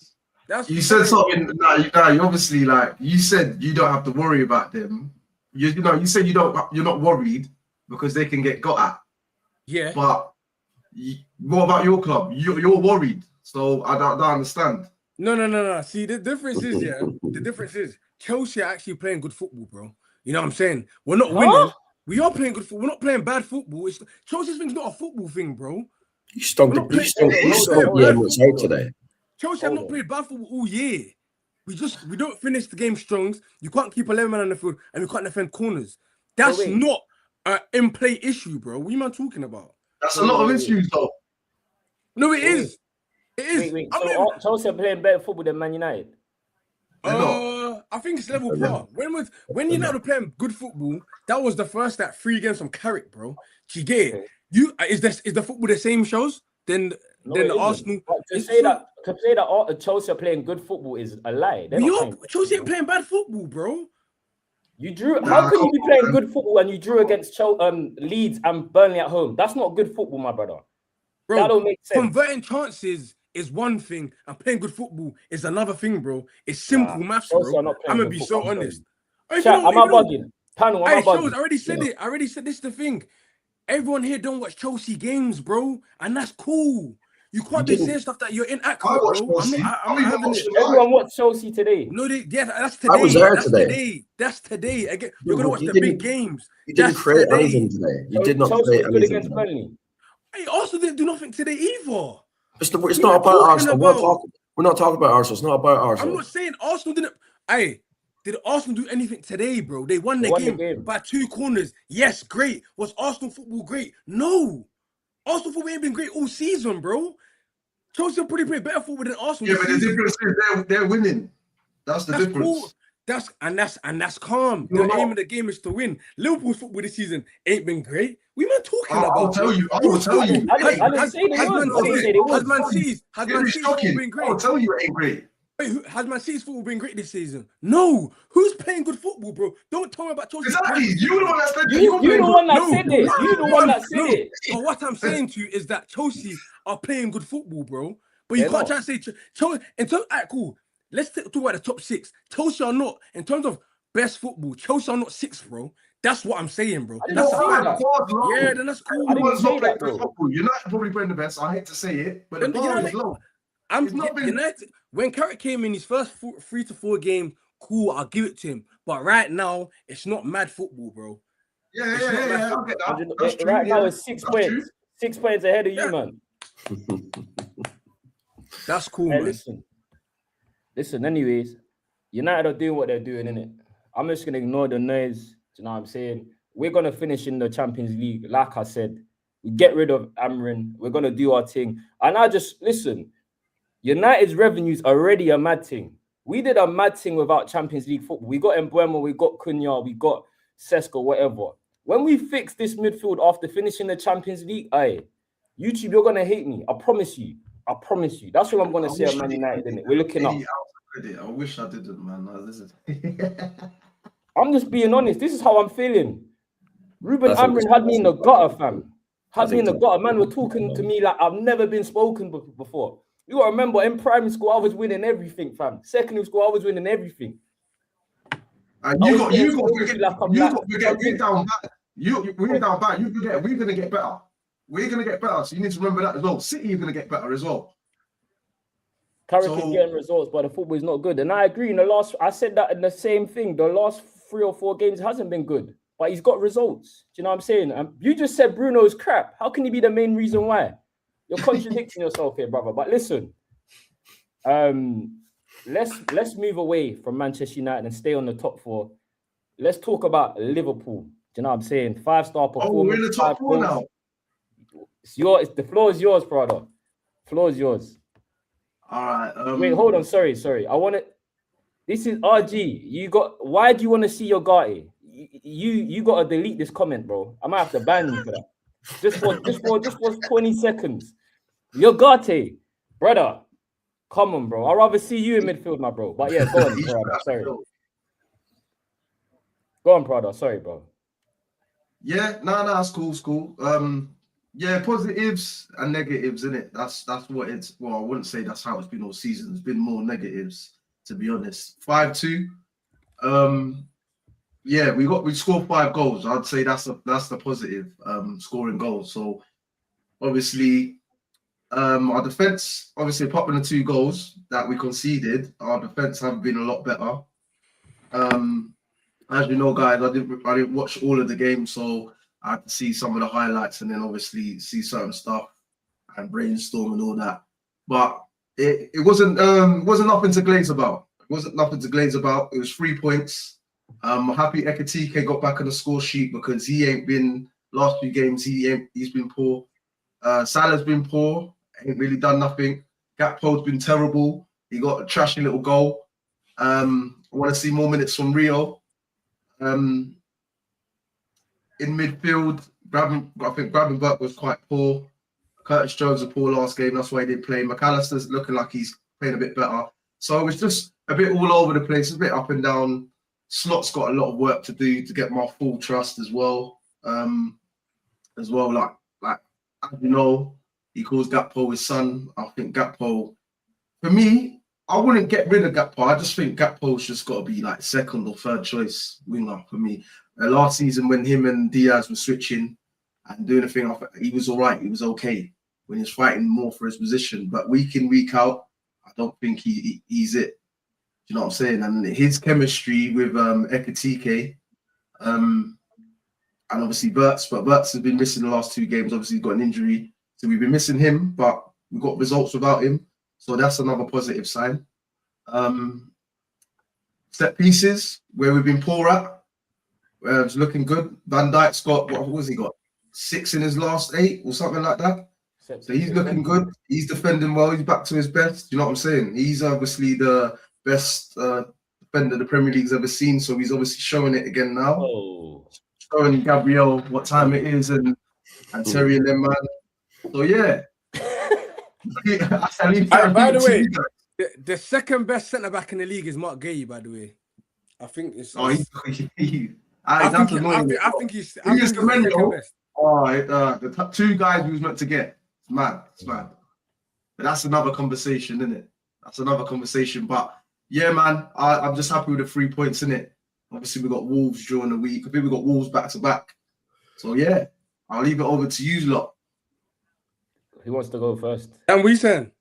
You said something. You obviously you said you don't have to worry about them. You said you're not worried because they can get got at. Yeah. But what about your club? You're worried. So I don't understand. No. See, the difference is Chelsea are actually playing good football, bro. You know what I'm saying? We're not winning. We are playing good football. We're not playing bad football. Chelsea's thing's not a football thing, bro. You stunk the end result today. Chelsea have not played bad football all year. We don't finish the game strong. You can't keep 11 men on the field and we can't defend corners. That's not an in-play issue, bro. What are you man talking about? That's a lot of issues, though. No, it is. It is. Wait. So Chelsea are playing better football than Man United? I think it's level par. When United were playing good football, that was the first 3 games from Carrick, bro. Do you get it? Is the football the same shows? Then the Arsenal. To say that Chelsea are playing good football is a lie. Chelsea ain't playing bad football, bro. You drew. How can you be playing good football and you drew against Leeds and Burnley at home? That's not good football, my brother. Bro, that don't make sense. Converting chances is one thing, and playing good football is another thing, bro. It's simple maths, bro. I'm gonna be so honest. Am I bugging? Panel, am I bugging? I already said it. I already said this is the thing. Everyone here don't watch Chelsea games, bro, and that's cool. You can't be saying stuff that you're inaccurate, bro. I'm not having it. Everyone watched Chelsea today. No, that's today. I was there today. That's today. Again, you're gonna watch the big games. You didn't create anything today. You did not create anything today. Hey, Arsenal didn't do nothing today either. It's not about Arsenal. We're not talking about Arsenal. It's not about Arsenal. I'm not saying Arsenal didn't. Hey, did Arsenal do anything today, bro? They won the game by 2 corners. Yes, great. Was Arsenal football great? No. Arsenal football ain't been great all season, bro. Chelsea are pretty better football than Arsenal. Yeah, but the difference is they're winning. That's the difference. Cool. That's calm. The aim of the game is to win. Liverpool's football this season ain't been great. We man talking about. I'll tell you. Has Man City's football been great? I'll tell you it ain't great. Wait, has Man City's football been great this season? No. Who's playing good football, bro? Don't tell me about Chelsea. Exactly. You're the one that said You're the one that said it. You're the one that said it. So what I'm saying to you is that Chelsea are playing good football, bro. But you can't try to say Chelsea. Alright, cool. Let's talk about the top 6. Chelsea are not, in terms of best football, Chelsea are not 6th, bro. That's what I'm saying, bro. Then that's cool. I didn't say that, bro. United probably playing the best. I hate to say it, but the bar is low. United, when Carrick came in his first 3 to 4 games, cool, I'll give it to him. But right now, it's not mad football, bro. Yeah. I'll get that. Right now, it's 6 points. 6 points ahead of you, man. That's cool, man. Listen, anyways, United are doing what they're doing, innit? I'm just going to ignore the noise. Do you know what I'm saying? We're going to finish in the Champions League. Like I said, we get rid of Amrin. We're going to do our thing. And listen, United's revenue's already a mad thing. We did a mad thing without Champions League football. We got Mbeumo, we got Cunha, we got Sesko, whatever. When we fix this midfield after finishing the Champions League, YouTube, you're gonna hate me. I promise you. That's what I'm gonna say at Man United, innit? We're looking up. I wish I didn't, man. I'm just being honest. This is how I'm feeling. Ruben I think Amorim had me in the gutter, fam. Had me in the gutter. Man, were talking to me like I've never been spoken before. You gotta remember, in primary school, I was winning everything, fam. Secondary school, I was winning everything. And you got we're down bad. We're down bad. We're gonna get better. We're gonna get better. So you need to remember that as well. City are gonna get better as well. Carrick is getting results, but the football is not good. And I agree. I said that in the same thing. The last 3 or 4 games hasn't been good, but he's got results. Do you know what I'm saying? And you just said Bruno is crap. How can he be the main reason why? You're contradicting yourself here, brother. But listen, let's move away from Manchester United and stay on the top 4. Let's talk about Liverpool. Do you know what I'm saying? 5-star performance. Oh, we're in the top 4 now. The floor is yours, brother. Floor is yours. All right. Wait, hold on. Sorry. I want to. This is RG. Why do you want to see your guy? You got to delete this comment, bro. I might have to ban you for that. Just for 20 seconds. Yogate, brother. Come on, bro. I'd rather see you in midfield, my bro. But yeah, go on, brother. Sorry. Go on, brother. Sorry, bro. Yeah, no, it's cool. Yeah, positives and negatives, innit? That's what it's. Well, I wouldn't say that's how it's been all season. There's been more negatives, to be honest. 5-2. Yeah, we scored 5 goals. I'd say that's the positive. Scoring goals. So obviously, our defense, obviously, apart from the 2 goals that we conceded, our defense have been a lot better. As you know, guys, I didn't watch all of the games, so I had to see some of the highlights and then obviously see certain stuff and brainstorm and all that. But it wasn't nothing to glaze about. It wasn't nothing to glaze about. It was 3 points. I'm happy Ekitke got back on the score sheet because he ain't been last few games. He's been poor. Salah's been poor. Ain't really done nothing. Gakpo's been terrible. He got a trashy little goal. I want to see more minutes from Rio. In midfield, I think Gravenberch was quite poor. Curtis Jones was poor last game. That's why he didn't play. McAllister's looking like he's playing a bit better. So it was just a bit all over the place, a bit up and down. Slot's got a lot of work to do to get my full trust as well. Like as you know, he calls Gakpo his son. I think Gakpo, for me, I wouldn't get rid of Gakpo. I just think Gakpo's just got to be like 2nd or 3rd choice winger for me. Last season when him and Diaz were switching and doing a thing, he was all right. He was okay when he was fighting more for his position. But week in, week out, I don't think he's it. Do you know what I'm saying? And his chemistry with Ekitke, and obviously Bertz, but Bertz has been missing the last 2 games. Obviously, he's got an injury. So we've been missing him, but we've got results without him. So that's another positive sign. Set pieces, where we've been poor at, it's looking good. Van Dijk's got, what was he got? 6 in his last 8 or something like that. So he's looking good. He's defending well. He's back to his best. You know what I'm saying? He's obviously the best defender the Premier League's ever seen. So he's obviously showing it again now. Oh. Showing Gabriel what time it is and Terry and them, man. So yeah. By the way, the second best centre back in the league is Mark Guehi, by the way. I think it's. Oh, I think he's the best. Oh, the top 2 guys we was meant to get. It's mad. But that's another conversation, isn't it? That's another conversation. But yeah, man, I'm just happy with the 3 points, innit? Obviously, we got Wolves during the week. I think we got Wolves back to back. So yeah, I'll leave it over to you lot. Who wants to go first? And we saying,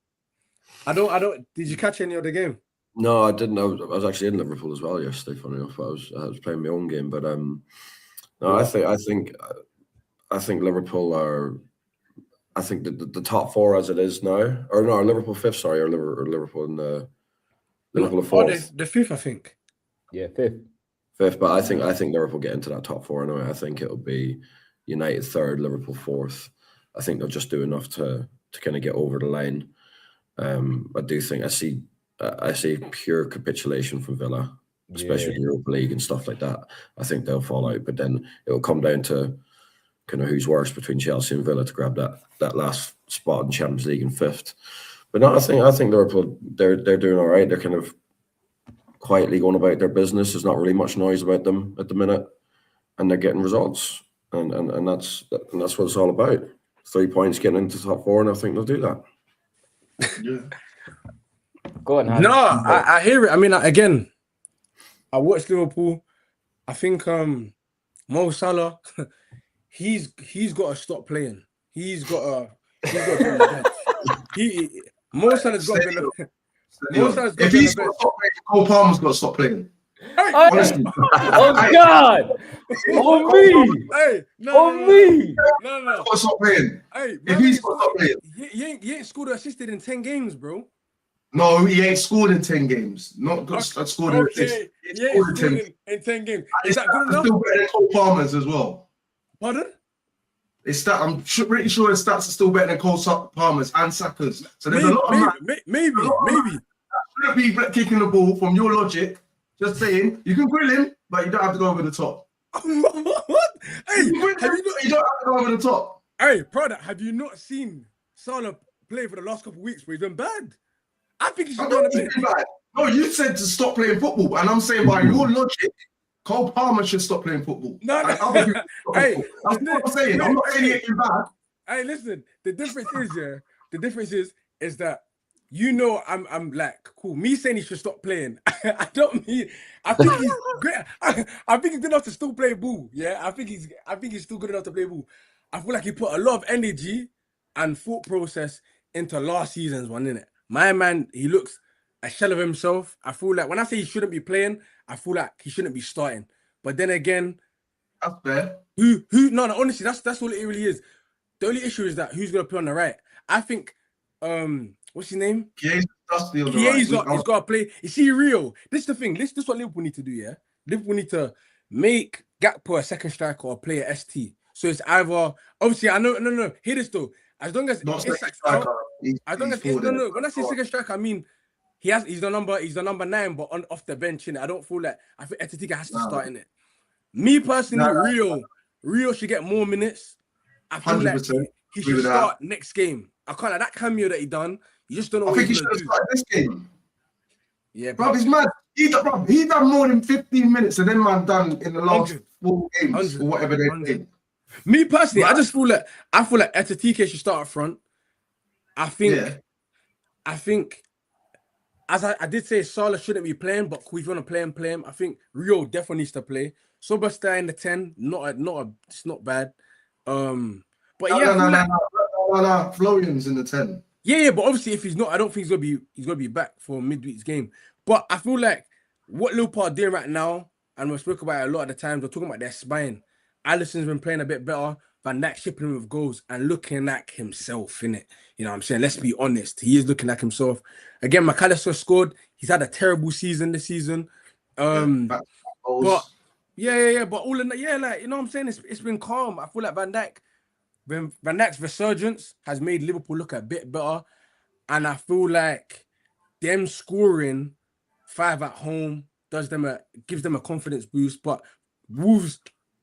I don't. Did you catch any of the game? No, I didn't. I was actually in Liverpool as well yesterday. Funny enough, I was playing my own game, but no, I think Liverpool are. I think the top 4 as it is now, or no, Liverpool 5th. Sorry, or Liverpool in the Liverpool 4th. The 5th, I think. Yeah, 5th. 5th, but I think Liverpool get into that top 4 anyway. I think it'll be United 3rd, Liverpool 4th. I think they'll just do enough to kind of get over the line. I do think I see pure capitulation from Villa, especially in Europa League and stuff like that. I think they'll fall out, but then it'll come down to kind of who's worse between Chelsea and Villa to grab that last spot in Champions League in 5th. But no, I think Liverpool they're doing all right. They're kind of quietly going about their business. There's not really much noise about them at the minute, and they're getting results, and that's what it's all about. 3 points getting into the top 4, and I think they'll do that. Yeah. Go on, Han. No, I hear it. I mean, again, I watched Liverpool. I think Mo Salah, he's got to stop playing. He's got to be on the bench. Mo Salah's got to be on the bench. If he's got to stop playing, Cole Palmer's got to stop playing. Honestly. Oh God! On me! Hey, On me! No. Got to stop playing. Hey, If he's got to stop playing. he ain't scored or assisted in 10 games, bro. No, he ain't scored in 10 games. Not got scored in 10. He ain't scored in 10 games. Is that good enough? Still better than Cole Palmer's as well. Pardon? I'm pretty sure his stats are still better than Cole Palmer's and Saka's. So there's a lot of maybe. shouldn't be kicking the ball from your logic. Just saying, you can grill him, but you don't have to go over the top. What? Hey, You don't have to go over the top. Hey, brother, have you not seen Salah play for the last couple of weeks where he's been bad? I think he should be on the bench. No, you said to stop playing football, and I'm saying by your logic, Cole Palmer should stop playing football. No. Hey, that's what I'm saying. I'm not saying anything bad. Hey, listen, the difference is that I'm like, cool. Me saying he should stop playing. I think he's great. I think he's good enough to still play ball. Yeah, I think he's still good enough to play ball. I feel like he put a lot of energy and thought process into last season's one, innit? My man, he looks a shell of himself. I feel like when I say he shouldn't be playing, I feel like he shouldn't be starting. But then again, That's fair. no, honestly, that's all it really is. The only issue is that who's gonna play on the right. I think what's his name? Chiesa He's got to play. Is he real? This is the thing. This is what Liverpool need to do, yeah? Liverpool need to make Gakpo a second striker or play a ST. So it's either, obviously, I know, no. Hear this though. As long as Not it's second striker. as long as it's, no. When I say second striker, I mean he's the number 9, but off the bench, innit? I don't feel like I think Ekitke has to start in it. Me personally, Rio should get more minutes. I feel like he should start next game. I can't like that cameo that he done. You just don't know. I what think he he's should gonna have do. started this game. Yeah, Bro, he's mad. He done more than 15 minutes and then man done in the last 4 games or whatever they played. Me personally, I feel like Ekitke should start up front. I think as I did say, Salah shouldn't be playing, but if you want to play him. I think Rio definitely needs to play. Soberstein in the 10, it's not bad. But No, Florian's in the 10. Yeah, but obviously if he's not, I don't think he's gonna be back for midweek's game. But I feel like what Liverpool are doing right now, and we spoke about it a lot of the times, we're talking about their spine. Alisson's been playing a bit better. Van Dijk shipping him with goals and looking like himself, innit? You know what I'm saying? Let's be honest. He is looking like himself. Again, McAllister scored. He's had a terrible season this season. But all in that, like, you know what I'm saying? It's been calm. I feel like Van Dijk's resurgence has made Liverpool look a bit better. And I feel like them scoring 5 at home gives them a confidence boost. But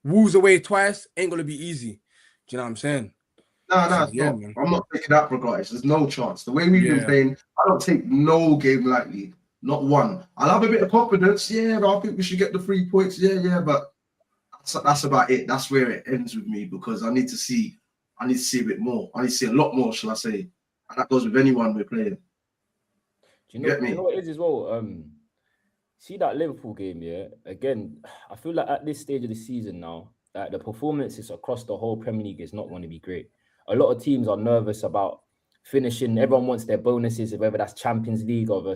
Wolves away twice ain't gonna be easy. Do you know what I'm saying? No, man. I'm not taking that for granted. There's no chance. The way we've been playing, I don't take no game lightly. Not one. I'll have a bit of confidence. Yeah, but I think we should get the 3 points. Yeah, but that's about it. That's where it ends with me because I need to see a bit more. I need to see a lot more, shall I say? And that goes with anyone we're playing. Do you know what it is as well? See that Liverpool game, yeah? Again, I feel like at this stage of the season now, the performances across the whole Premier League is not going to be great. A lot of teams are nervous about finishing. Everyone wants their bonuses, whether that's Champions League or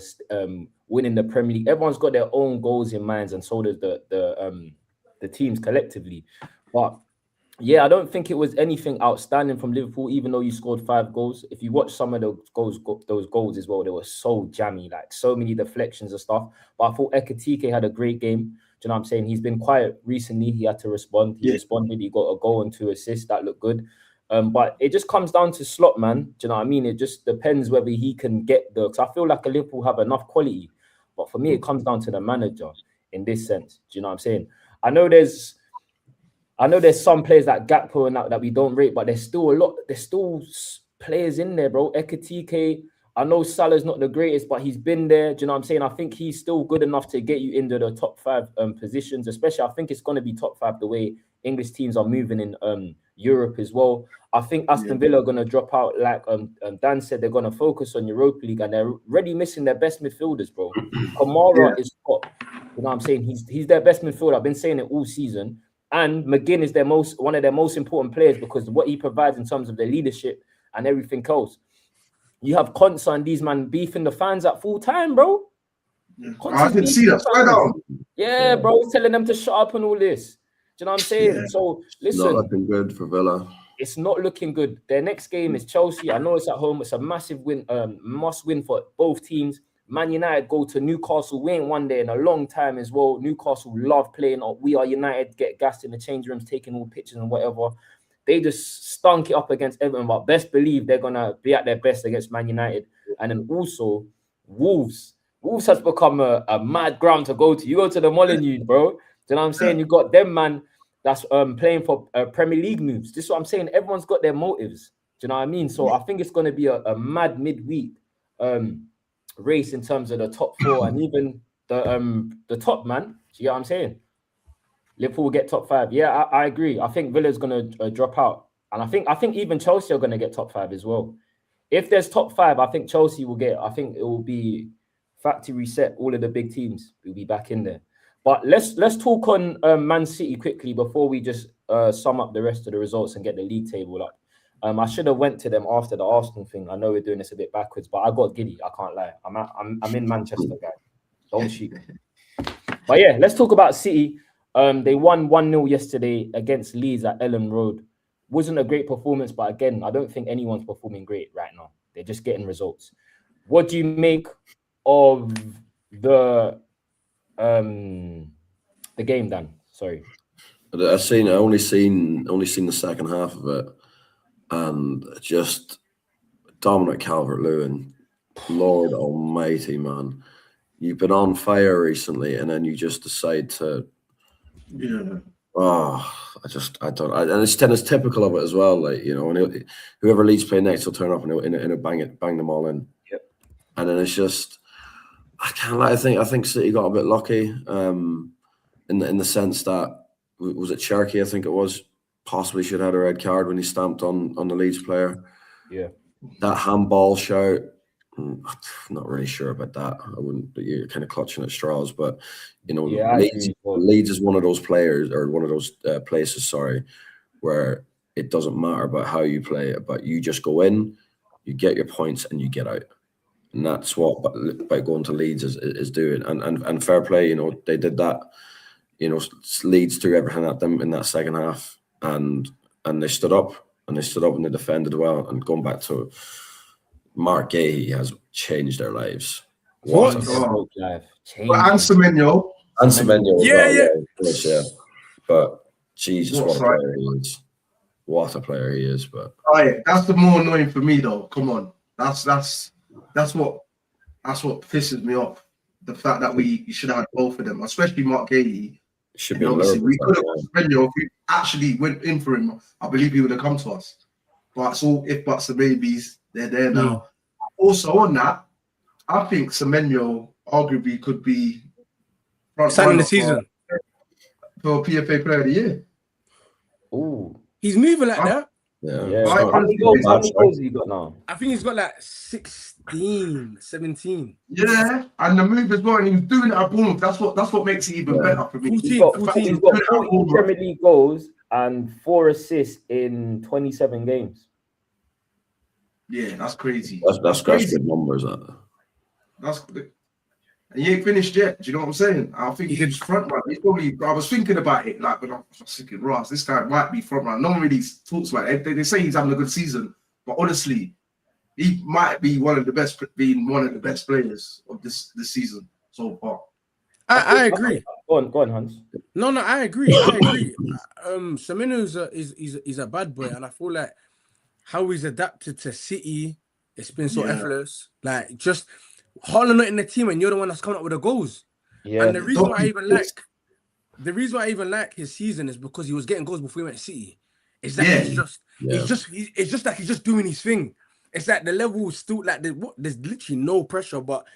winning the Premier League. Everyone's got their own goals in mind, and so does the teams collectively. But yeah, I don't think it was anything outstanding from Liverpool, even though you scored 5 goals. If you watch some of those goals as well, they were so jammy, like so many deflections and stuff. But I thought Ekitke had a great game. Do you know what I'm saying? He's been quiet recently. He had to respond. He responded. He got a goal and 2 assists. That looked good. But it just comes down to slot, man. Do you know what I mean? It just depends whether he can get the. Because I feel like Liverpool have enough quality, but for me, it comes down to the manager in this sense. Do you know what I'm saying? I know there's some players like Gakpo and that we don't rate, but there's still players in there, bro. Ekitke. I know Salah's not the greatest, but he's been there. Do you know what I'm saying? I think he's still good enough to get you into the top 5 positions. Especially, I think it's going to be top 5 the way English teams are moving in Europe as well. I think Aston Villa are going to drop out. Like Dan said, they're going to focus on Europa League, and they're already missing their best midfielders, bro. Kamara is top. You know what I'm saying? He's their best midfielder. I've been saying it all season. And McGinn is one of their most important players because what he provides in terms of the leadership and everything else. You have Konsa and these man beefing the fans at full time, bro. I can see that. Yeah, bro, he's telling them to shut up and all this. Do you know what I'm saying? Yeah. So listen, not looking good for Villa. It's not looking good. Their next game is Chelsea. I know it's at home. It's a massive win, must win for both teams. Man United go to Newcastle. We ain't won there in a long time as well. Newcastle love playing. We Are United, get gassed in the change rooms, taking all pictures and whatever. They just stunk it up against Everton, but best believe they're going to be at their best against Man United. And then also, Wolves. Wolves has become a mad ground to go to. You go to the Molineux, bro. Do you know what I'm saying? You got them, man, that's playing for Premier League moves. This is what I'm saying. Everyone's got their motives. Do you know what I mean? So I think it's going to be a mad midweek race in terms of the top 4 and even the top, man. Do you get what I'm saying? Liverpool will get top 5. Yeah, I agree. I think Villa's going to drop out. And I think even Chelsea are going to get top 5 as well. If there's top 5, I think Chelsea will get. I think it will be factory reset. All of the big teams will be back in there. But let's talk on Man City quickly before we just sum up the rest of the results and get the league table up. I should have went to them after the Arsenal thing. I know we're doing this a bit backwards, but I got giddy. I can't lie. I'm in Manchester, guys. Don't shoot me. But yeah, let's talk about City. They won 1-0 yesterday against Leeds at Ellen Road. Wasn't a great performance, but again, I don't think anyone's performing great right now. They're just getting results. What do you make of the game, Dan? Sorry. I only seen the second half of it, and just Dominic Calvert-Lewin, Lord Almighty, man, you've been on fire recently, and then you just decide to. Yeah. Oh, I don't. And it's typical of it as well. Like, you know, and whoever Leeds play next will turn up and it'll bang them all in. Yep. And then it's just, I can't lie. I think City got a bit lucky, in the sense that, was it Cherky? I think it was, possibly should have had a red card when he stamped on the Leeds player. Yeah. That handball shout, I'm not really sure about that. I wouldn't, but you're kind of clutching at straws. But, you know, yeah, Leeds is one of those players, or one of those places, where it doesn't matter about how you play it, but you just go in, you get your points, and you get out. And that's what by going to Leeds is doing. And fair play, you know, they did that. You know, Leeds threw everything at them in that second half, and they stood up, and they defended well. And going back to Mark Gahey has changed their lives. What? And Semenyo. And Semenyo. Yeah. But Jesus, what a player he is. What a player he is. But that's the more annoying for me, though. Come on, that's what pisses me off. The fact that we should have had both of them, especially Mark Gahey. Should be. We could have Semenyo if we actually went in for him. I believe he would have come to us. But it's all if buts and maybes. They're there now. Also on that, I think Semenyo arguably could be starting the season for PFA Player of the Year. Ooh, he's moving like that. Yeah. How many goals has he got now? I think he's got like 16, 17. Yeah, and the move as well, and he's doing it at Bournemouth. That's what makes it even better for me. 14. He's got 14 Premier League goals and 4 assists in 27 games. Yeah, that's crazy. That's good numbers. That's good. And he ain't finished yet. Do you know what I'm saying? I think he's front run. He's probably. I was thinking about it, like, but I was thinking, Ross, this guy might be front run. No one really talks about it. They say he's having a good season, but honestly, he might be one of the best players of this season so far. I agree. Go on, Hans. No, I agree. Semenyo is a bad boy, and I feel like how he's adapted to City. It's been so effortless. Like just Haaland not in the team, and you're the one that's coming up with the goals. Yeah. And the reason why I even like his season is because he was getting goals before he went to City. It's like it's just like he's just doing his thing. It's like the level is still like there's literally no pressure. But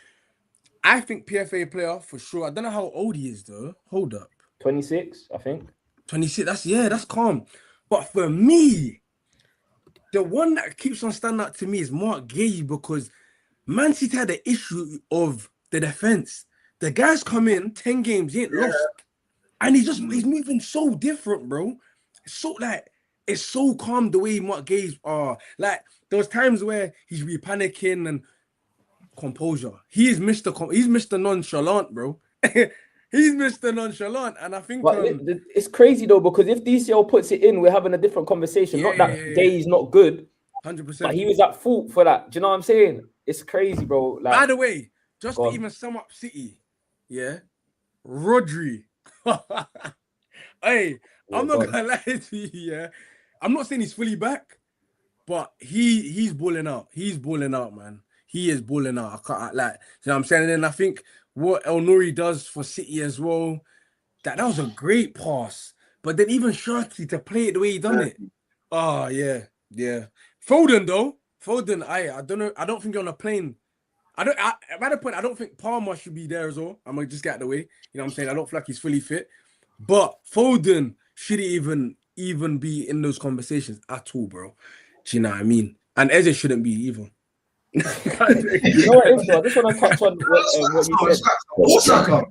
I think PFA player for sure. I don't know how old he is though. Hold up, 26, I think. 26. That's calm. But for me, the one that keeps on standing out to me is Mark Gay because Man City had the issue of the defense. The guys come in 10 games, he ain't lost. And he's moving so different, bro. It's so calm the way Mark Gay's are. Like there was times where he's panicking and composure. He's Mr. Nonchalant, bro. He's Mr. Nonchalant. And I think it's crazy though, because if DCL puts it in, we're having a different conversation. Not that Gay's not good. 100%. But he was at fault for that. Do you know what I'm saying? It's crazy, bro. Like, by the way, just to even sum up City, Rodri. Hey, I'm not gonna lie to you, I'm not saying he's fully back, but he's balling out. He's balling out, man. He is balling out. I can't like, you know what I'm saying? And then I think what El Nouri does for City as well, that was a great pass. But then even Shirty to play it the way he done it. Oh yeah. Foden though. I don't know. I don't think you're on a plane. At that point, I don't think Palmer should be there as well. I'm gonna just get out of the way. You know what I'm saying? I don't feel like he's fully fit. But Foden shouldn't even be in those conversations at all, bro. Do you know what I mean? And Eze shouldn't be either. You know what it is, though? I just want to touch on what you said. Saka.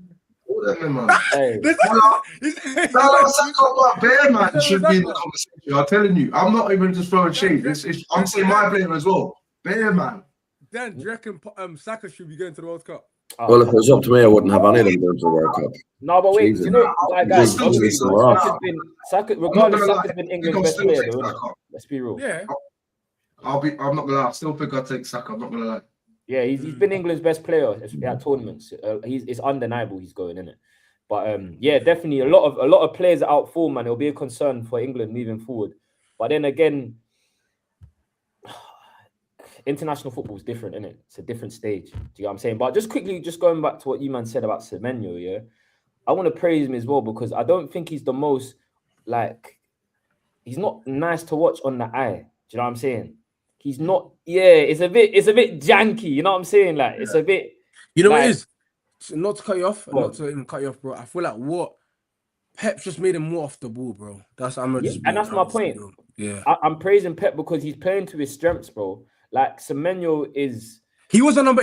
Hey. Saka, Bear man should be in the conversation. I'm telling you, I'm not even just throwing shade. I'm saying my player as well. Bear man. Dan, do you reckon Saka should be going to the World Cup? Well, if it was up to me, I wouldn't have any of them going to the World Cup. No, but wait, you know, guys, Saka, regardless, Saka's been England's best player, though, isn't it? Let's be real. Yeah. I'm not gonna lie. I still think I'll take Saka. I'm not gonna lie. Yeah, he's been England's best player at tournaments. It's undeniable he's going, isn't it? But yeah, definitely a lot of players are out form, man. It'll be a concern for England moving forward. But then again, international football is different, isn't it? It's a different stage. Do you know what I'm saying? But just quickly, just going back to what you man said about Semenyo, yeah, I want to praise him as well because I don't think he's the most he's not nice to watch on the eye. Do you know what I'm saying? He's not. Yeah, it's a bit janky. You know what I'm saying? Like it's a bit. You know what it is? Not to cut you off, not to even cut you off, bro. I feel like what Pep just made him more off the ball, bro. That's my point. Yeah, I'm praising Pep because he's playing to his strengths, bro. Like Semenyo is. He was number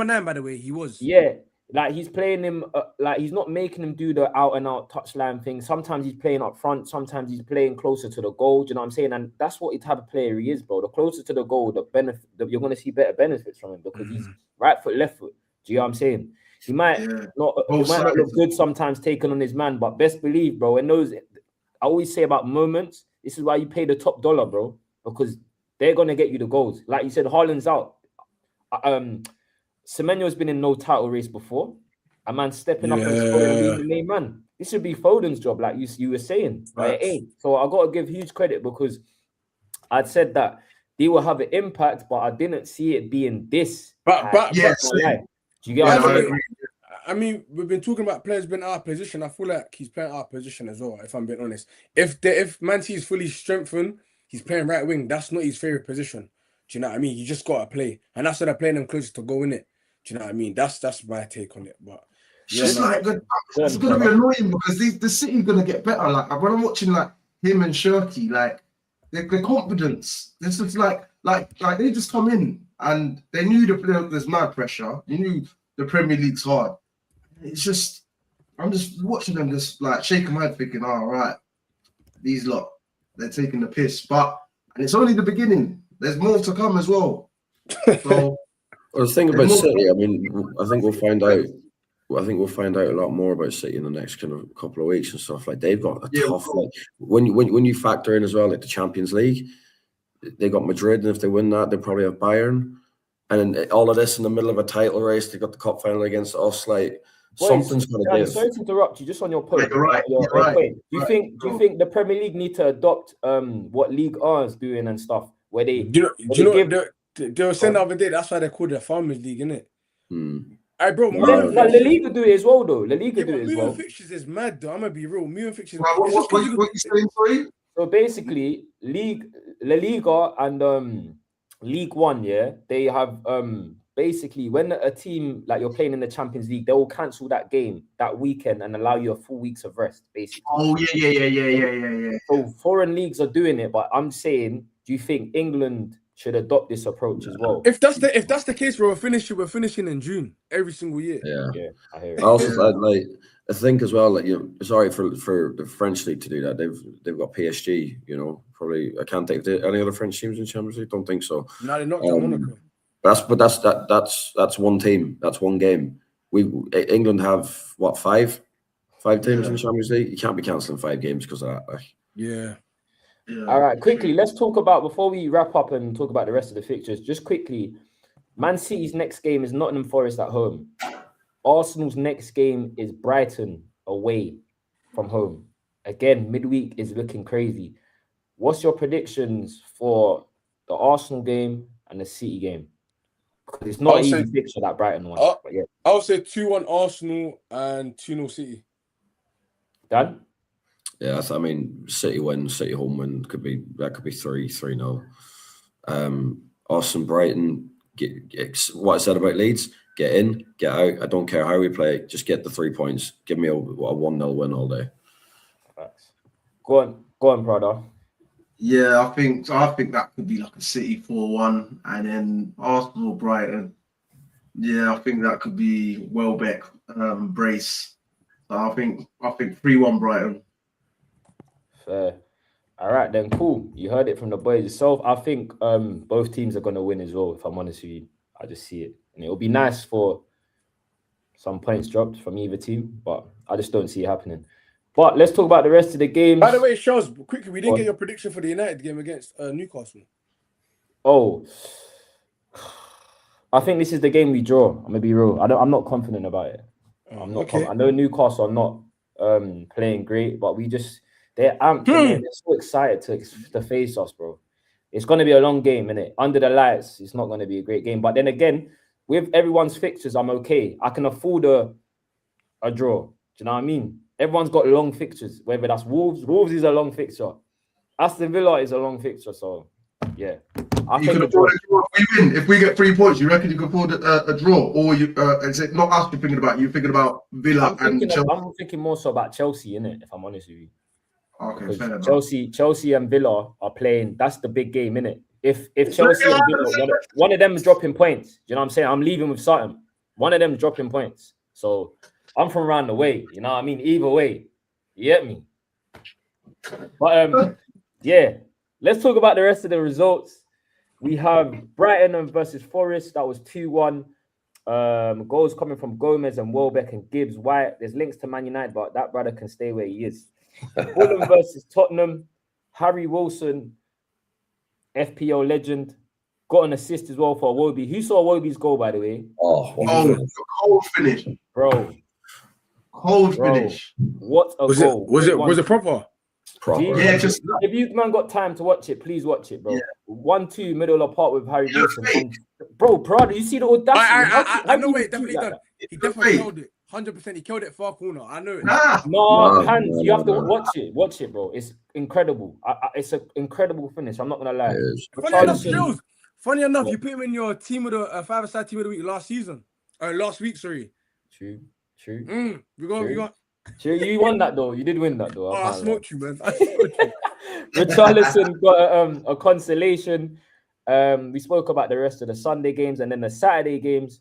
9, by the way. He was. Yeah, like he's playing him. Like he's not making him do the out and out touchline thing. Sometimes he's playing up front. Sometimes he's playing closer to the goal. Do you know what I'm saying? And that's what type of player he is, bro. The closer to the goal, the benefit. You're going to see better benefits from him because he's right foot, left foot. Do you know what I'm saying? He might not look good sometimes taking on his man, but best believe, bro. And those, I always say about moments. This is why you pay the top dollar, bro, because they're gonna get you the goals. Like you said, Haaland's out. Semenyo's been in no title race before. A man stepping up and scoring and being the main man. This should be Foden's job, like you were saying. Right? It ain't. So I gotta give huge credit because I'd said that they will have an impact, but I didn't see it being this. But yes. Do you get what I'm saying? I mean, we've been talking about players being out of position. I feel like he's playing out of position as well, if I'm being honest. If Man City is fully strengthened, he's playing right wing. That's not his favorite position. Do you know what I mean? You just gotta play. And that's why they're playing him closer to go in it. Do you know what I mean? That's my take on it. But it's gonna be annoying because the City's gonna get better. Like when I'm watching like him and Shirky, like their confidence. This is like they just come in and they knew there's mad pressure. They knew the Premier League's hard. It's just I'm just watching them just like shaking my head thinking, all right, these lot, they're taking the piss. And it's only the beginning. There's more to come as well. So well, the thing about City, I mean, I think we'll find out. I think we'll find out a lot more about City in the next kind of couple of weeks and stuff. Like they've got a tough. Like, when you factor in as well, like the Champions League, they got Madrid, and if they win that, they probably have Bayern. And all of this in the middle of a title race, they got the cup final against us. Like something's going to give. Sorry to interrupt you, just on your point. You're right. Do you think the Premier League need to adopt what League R is doing and stuff, where they Do where you know give. what they were saying the other day? That's why they called it a Farmers League, innit? Mm. All right, bro. No, La Liga do it as well, though. La Liga Yeah, do but it as moving well. fixtures is mad, though. I'm gonna be real. Moving fixtures. Right, It's just 'cause what you saying, sorry? So basically, La Liga and League One, yeah, they have basically when a team like you're playing in the Champions League, they will cancel that game that weekend and allow you a full weeks of rest, basically. Oh yeah. So foreign leagues are doing it, but I'm saying, do you think England should adopt this approach as well? If that's the case, bro, we're finishing in June every single year. Yeah, I hear it. I also I think as well, like, you know, sorry for the French league to do that. They've got PSG. You know, probably I can't think of any other French teams in Champions League. Don't think so. No, they're not Monaco. That's one team. That's one game. England have what five teams in the Champions League. You can't be cancelling 5 games because of that. Like. Yeah. All right, quickly, let's talk about, before we wrap up and talk about the rest of the fixtures, just quickly, Man City's next game is Nottingham Forest at home. Arsenal's next game is Brighton away from home. Again, midweek is looking crazy. What's your predictions for the Arsenal game and the City game? Because it's not an easy fixture, that Brighton one. But yeah. I'll say 2-1 Arsenal and 2-0 City. Dan? Yeah, I mean, City win, City home win could be 3-0. Arsenal, Brighton. What I said about Leeds: get in, get out. I don't care how we play, just get the 3 points. Give me a 1-0 win all day. Go on, brother. Yeah, I think that could be like a City 4-1, and then Arsenal, Brighton. Yeah, I think that could be Welbeck brace. So I think 3-1 Brighton. Fair. All right, then, cool. You heard it from the boys yourself. I think both teams are going to win as well, if I'm honest with you. I just see it. And it'll be nice for some points dropped from either team, but I just don't see it happening. But let's talk about the rest of the games. By the way, Charles, quickly, we didn't get your prediction for the United game against Newcastle. Oh, I think this is the game we draw. I'm going to be real. I'm not confident about it. I'm not. I know Newcastle are not playing great, but they're amped. They're so excited to face us, bro. It's going to be a long game, innit? Under the lights, it's not going to be a great game. But then again, with everyone's fixtures, I'm okay. I can afford a draw. Do you know what I mean? Everyone's got long fixtures, whether that's Wolves. Wolves is a long fixture. Aston Villa is a long fixture. So, yeah. You can afford a draw if we win. If we get 3 points, you reckon you can afford a draw? Or is it not us you're thinking about? You're thinking about Villa and Chelsea? I'm thinking more so about Chelsea, innit? If I'm honest with you. Okay, fair enough. Chelsea and Villa are playing. That's the big game, innit? If Chelsea and Villa, one of them is dropping points. You know what I'm saying? I'm leaving with something. One of them is dropping points. So I'm from around the way. You know what I mean? Either way. You get me? But yeah. Let's talk about the rest of the results. We have Brighton versus Forest. That was 2-1. Goals coming from Gomez and Welbeck and Gibbs. White. There's links to Man United, but that brother can stay where he is. Fulham versus Tottenham. Harry Wilson, FPL legend, got an assist as well for Iwobi. Who saw Iwobi's goal, by the way? Cold finish, bro. Cold finish. What a goal! Was it proper? Yeah, just if you man got time to watch it, please watch it, bro. 1-2 middle apart with Harry Wilson. And, bro, Prada, you see the audacity? I know what he definitely done. He definitely killed it. 100%. He killed it far corner. I know it. No, hands. You have to watch it. Watch it, bro. It's incredible. It's an incredible finish. I'm not gonna lie. Funny enough, you put him in your team of the 5-a-side team of the week last week. Sorry. True. We got. True, you won that though. You did win that though. I smoked you, man. Richarlison got a consolation. We spoke about the rest of the Sunday games and then the Saturday games.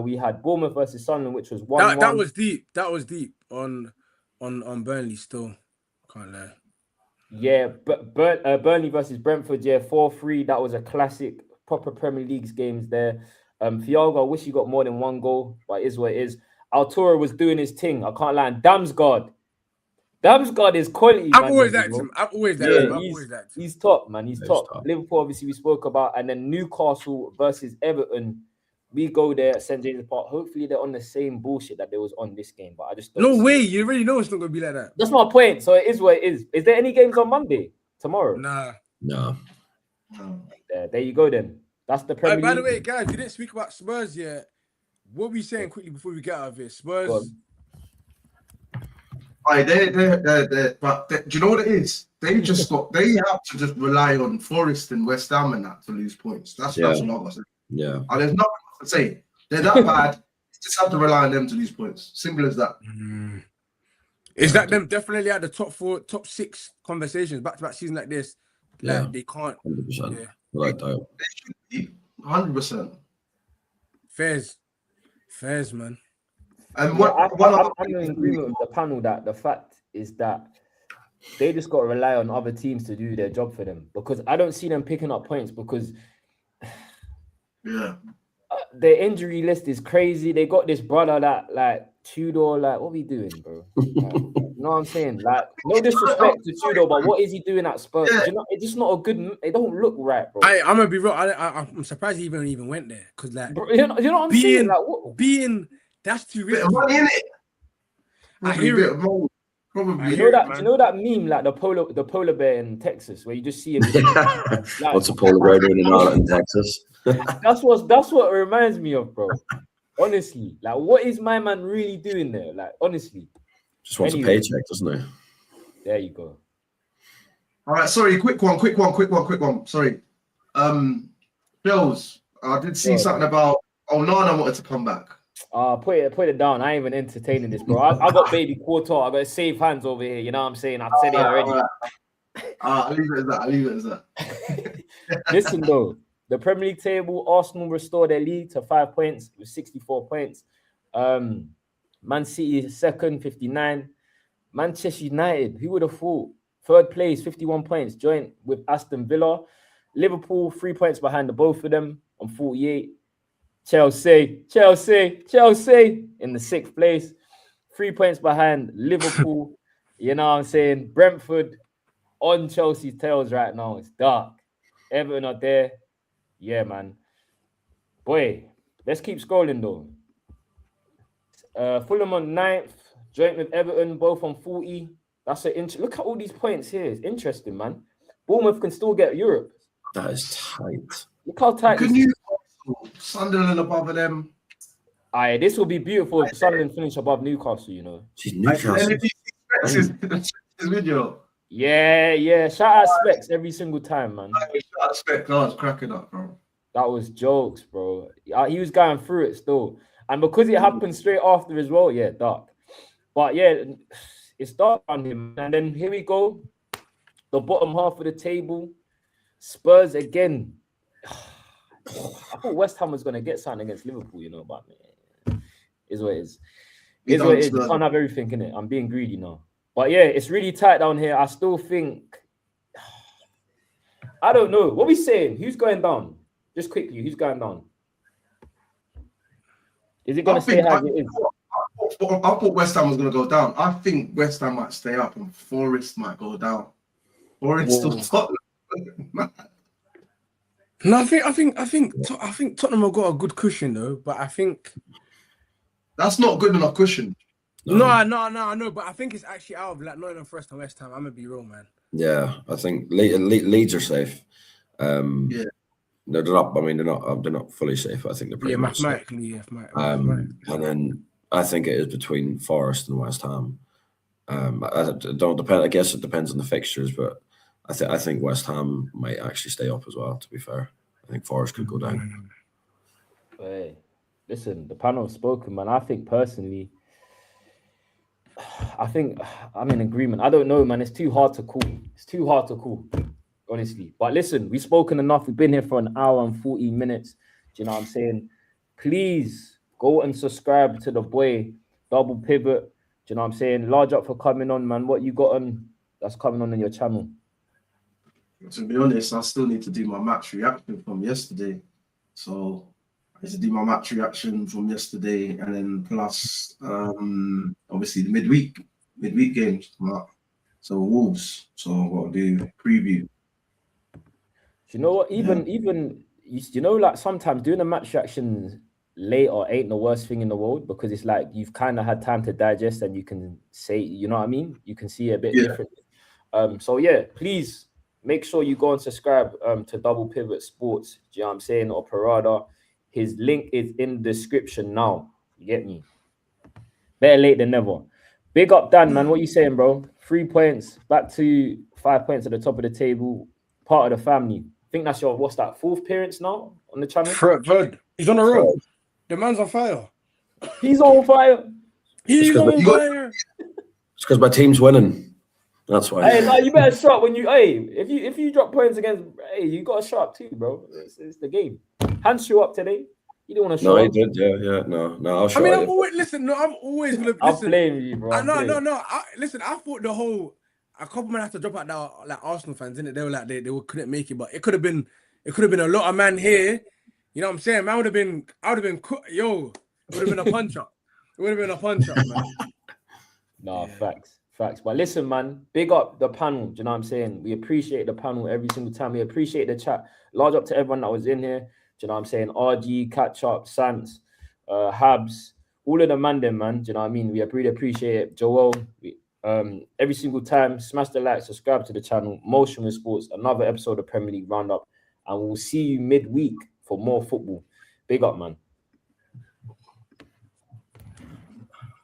We had Bournemouth versus Sunderland, which was 1-1. That was deep. That was deep on Burnley. Still, can't lie. Yeah, but Burnley versus Brentford. Yeah, 4-3. That was a classic, proper Premier League's games there. Thiago, I wish he got more than one goal, but it is what it is. Altura was doing his thing. I can't lie. Damsgaard is quality. I've always liked him. He's top, man. He's top. Liverpool, obviously, we spoke about, and then Newcastle versus Everton. We go there at St. James's Park. Hopefully, they're on the same bullshit that they was on this game, but I just don't. No way. You already know it's not gonna be like that. That's my point. So it is what it is. Is there any games on Monday tomorrow? Nah. No. There you go then. That's the Premier By the League. way, guys, we didn't speak about Spurs yet. What are we saying quickly before we get out of here? Spurs. Go on. Aye, but do you know what it is? They have to just rely on Forest and West Ham and that to lose points. That's what I'm gonna say. Yeah. And there's nothing to say. They're that bad. Just have to rely on them to lose points. Simple as that. Is that them definitely at the top 4, top 6 conversations back-to-back season like this? Like they can't. 100%. Yeah. Like that. They should be 100%. Fairs, man. And I'm in agreement with the panel that the fact is that they just got to rely on other teams to do their job for them, because I don't see them picking up points because their injury list is crazy. They got this brother that like Tudor, like what are we doing, bro? Like, you know what I'm saying? Like no disrespect to Tudor, but what is he doing at Spurs? You know, it's just not a good. It don't look right, bro. I'm gonna be real. I'm surprised he even went there because like bro, you know what I'm saying? Like being that's too risky. Money in it. I hear it. Probably. You know that meme, like the polar bear in Texas, where you just see him. Like, what's a polar bear doing in Texas? that's what it reminds me of, bro. Honestly, like, what is my man really doing there? Like, honestly, just wants a paycheck, doesn't he? There you go. All right, sorry, quick one. Sorry, Bills. I did see something about Onana wanted to come back. Put it down. I ain't even entertaining this, bro. I got baby quarter. I got safe hands over here. You know what I'm saying? I've said it already. I'll leave it as that. Listen though, the Premier League table, Arsenal restored their lead to 5 points with 64 points. Man City is second, 59. Manchester United, who would have thought? Third place, 51 points, joint with Aston Villa. Liverpool, 3 points behind the both of them on 48. Chelsea in the 6th place, 3 points behind Liverpool. You know what I'm saying? Brentford on Chelsea's tails right now. It's dark. Everton are there. Yeah, man. Boy, let's keep scrolling though. Fulham on 9th, joint with Everton, both on 40. That's look at all these points here. It's interesting, man. Bournemouth can still get Europe. That is tight. Look how tight. Good news. Sunderland above them. Aye, this will be beautiful if Sunderland finish above Newcastle, you know. Newcastle. His video. Yeah. Shout out Specs every single time, man. Shout out Specs. I was cracking up, bro. That was jokes, bro. He was going through it still. And because it happened straight after as well, yeah, dark. But yeah, it's dark on him. And then here we go. The bottom half of the table. Spurs again. I thought West Ham was going to get something against Liverpool, you know, but man, is what it is. Is what it is. You can't have everything in it. I'm being greedy now. But yeah, it's really tight down here. I still think, I don't know. What are we saying? Who's going down? Just quickly, who's going down? Is it going to stay how it is? I thought West Ham was going to go down. I think West Ham might stay up and Forest might go down. Forest still Tottenham. No, I think Tottenham have got a good cushion though, but I think that's not good enough cushion. No, I know, but I think it's actually out of like Nottingham Forest and West Ham. I'm gonna be real, man. Yeah, I think Leeds are safe. Yeah, they're not. I mean, they're not fully safe. I think they're pretty much mathematically, safe. And then I think it is between Forest and West Ham. I don't depend. I guess it depends on the fixtures, but I think West Ham might actually stay up as well. To be fair, I think Forest could go down. Hey, listen, the panel has spoken, man. I think personally, I'm in agreement. I don't know, man. It's too hard to call. Honestly. But listen, we've spoken enough. We've been here for an hour and 40 minutes. Do you know what I'm saying? Please go and subscribe to the boy, Double Pivot. Do you know what I'm saying? Large up for coming on, man. What you got on that's coming on in your channel? To be honest, I still need to do my match reaction from yesterday. So I need to do my match reaction from yesterday, and then plus obviously the midweek games come out. So Wolves. So I've got to do preview. You know what? Even you know, like sometimes doing a match reaction later ain't the worst thing in the world, because it's like you've kind of had time to digest and you can say, you know what I mean? You can see it a bit different. So yeah, please make sure you go and subscribe to Double Pivot Sports. Do you know what I'm saying? Or Parada. His link is in the description now. You get me? Better late than never. Big up, Dan, man. What you saying, bro? 3 points, back to 5 points at the top of the table. Part of the family. I think that's your, what's that, 4th appearance now on the channel? Third. He's on the road. The man's on fire. He's on fire. He's on fire. It's because my team's winning. That's why. Hey, no, you better shut when you. Hey, if you drop points against, hey, you got to shut up too, bro. It's the game. Hans you up today. You didn't want to show No, up. he did. Yeah. No. I'll show I mean, you. I'm always gonna. I'm Listen, playing you, bro. No. Listen, I thought a couple men had to drop out now, like Arsenal fans, innit? They were like they couldn't make it, but it could have been a lot of man here. You know what I'm saying? Man, I would have been, it would have been a punch up. It would have been a punch up, man. No, facts. But listen, man, big up the panel. Do you know what I'm saying? We appreciate the panel every single time. We appreciate the chat. Large up to everyone that was in here. Do you know what I'm saying? RG, Catch Up, Sans, Habs, all of the man, them, man. Do you know what I mean? We really appreciate it. Joel, every single time, smash the like, subscribe to the channel. Motion with Sports, another episode of Premier League Roundup. And we'll see you midweek for more football. Big up, man.